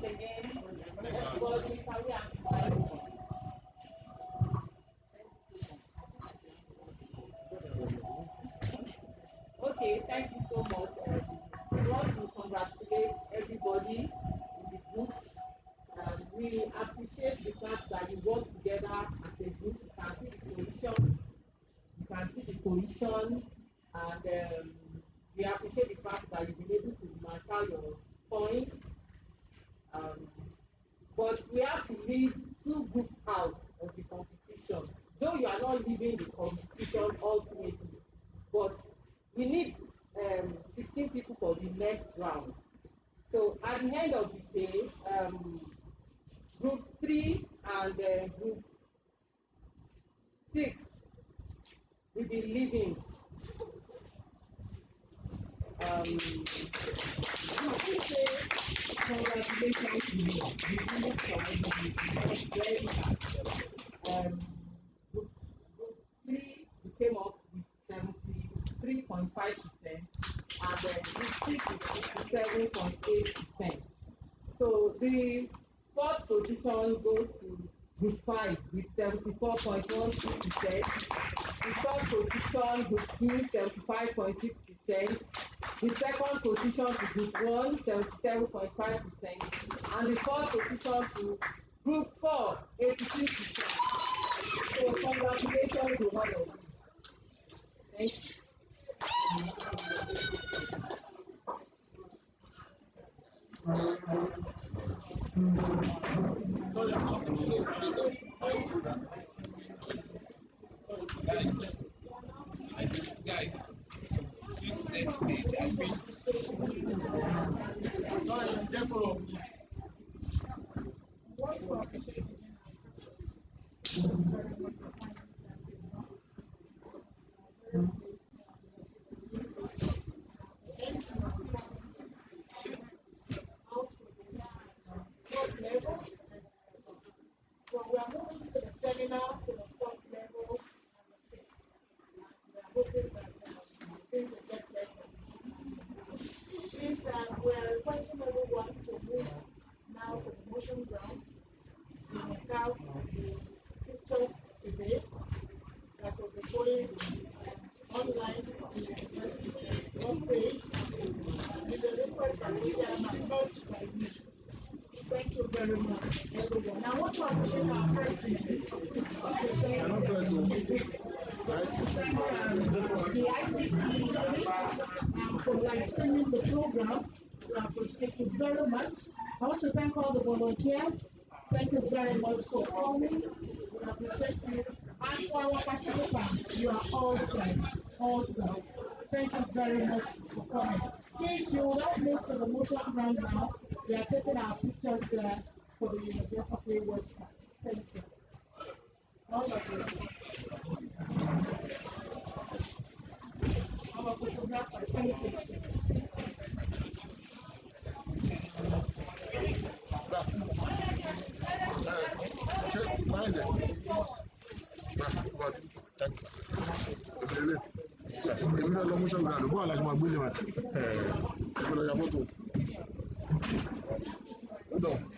again. Everybody, can we amplify? Okay, thank you so much. We want to congratulate everybody in the group. We appreciate the fact that you work together as a group. You can see the cohesion. You can see the cohesion, and we appreciate the fact that you've been able to marshal your points. But we have to leave two groups out of the competition. Though you are not leaving the competition ultimately, but we need 16 people for the next round. So at the end of the day, group 3 and group 6 will be leaving. I think say congratulations to you. You really tried. You worked very hard. Group 3 we came up with 73.5%, and group 6 is 57.8%. So the fourth position goes to group 5 with 74.12%. The third position, group 2, 75.6%. The second position to group 1, 77.5%. And the fourth position to group 4, 83%. So congratulations to all of you. Thank you. Sorry, guys, this next stage has been. Sorry, Deborah. So we are moving to the seminar to the fourth level and the fifth. We are hoping that things will get better. Please, we are requesting everyone to move now to the motion ground. We must have the pictures today that will be going online on the web page. It's a request by the chairman, not by me. Thank you very much, everyone. I want to appreciate our president. The ICT for live streaming the program. We appreciate you very much. I want to thank all the volunteers. Thank you very much for coming. We appreciate you. And for our participants, you are awesome. Awesome. Thank you very much for coming. Please, you will not move to the motion ground now. We are taking our pictures there for the university website. Thank you. All of you. Our photographer, please take it. Find it. Èmi náà lọ mú ṣọ́gbà àdúgbò àlàjì máa gbélé wọn. Ìgbọ́dọ̀ yà fọ́tò.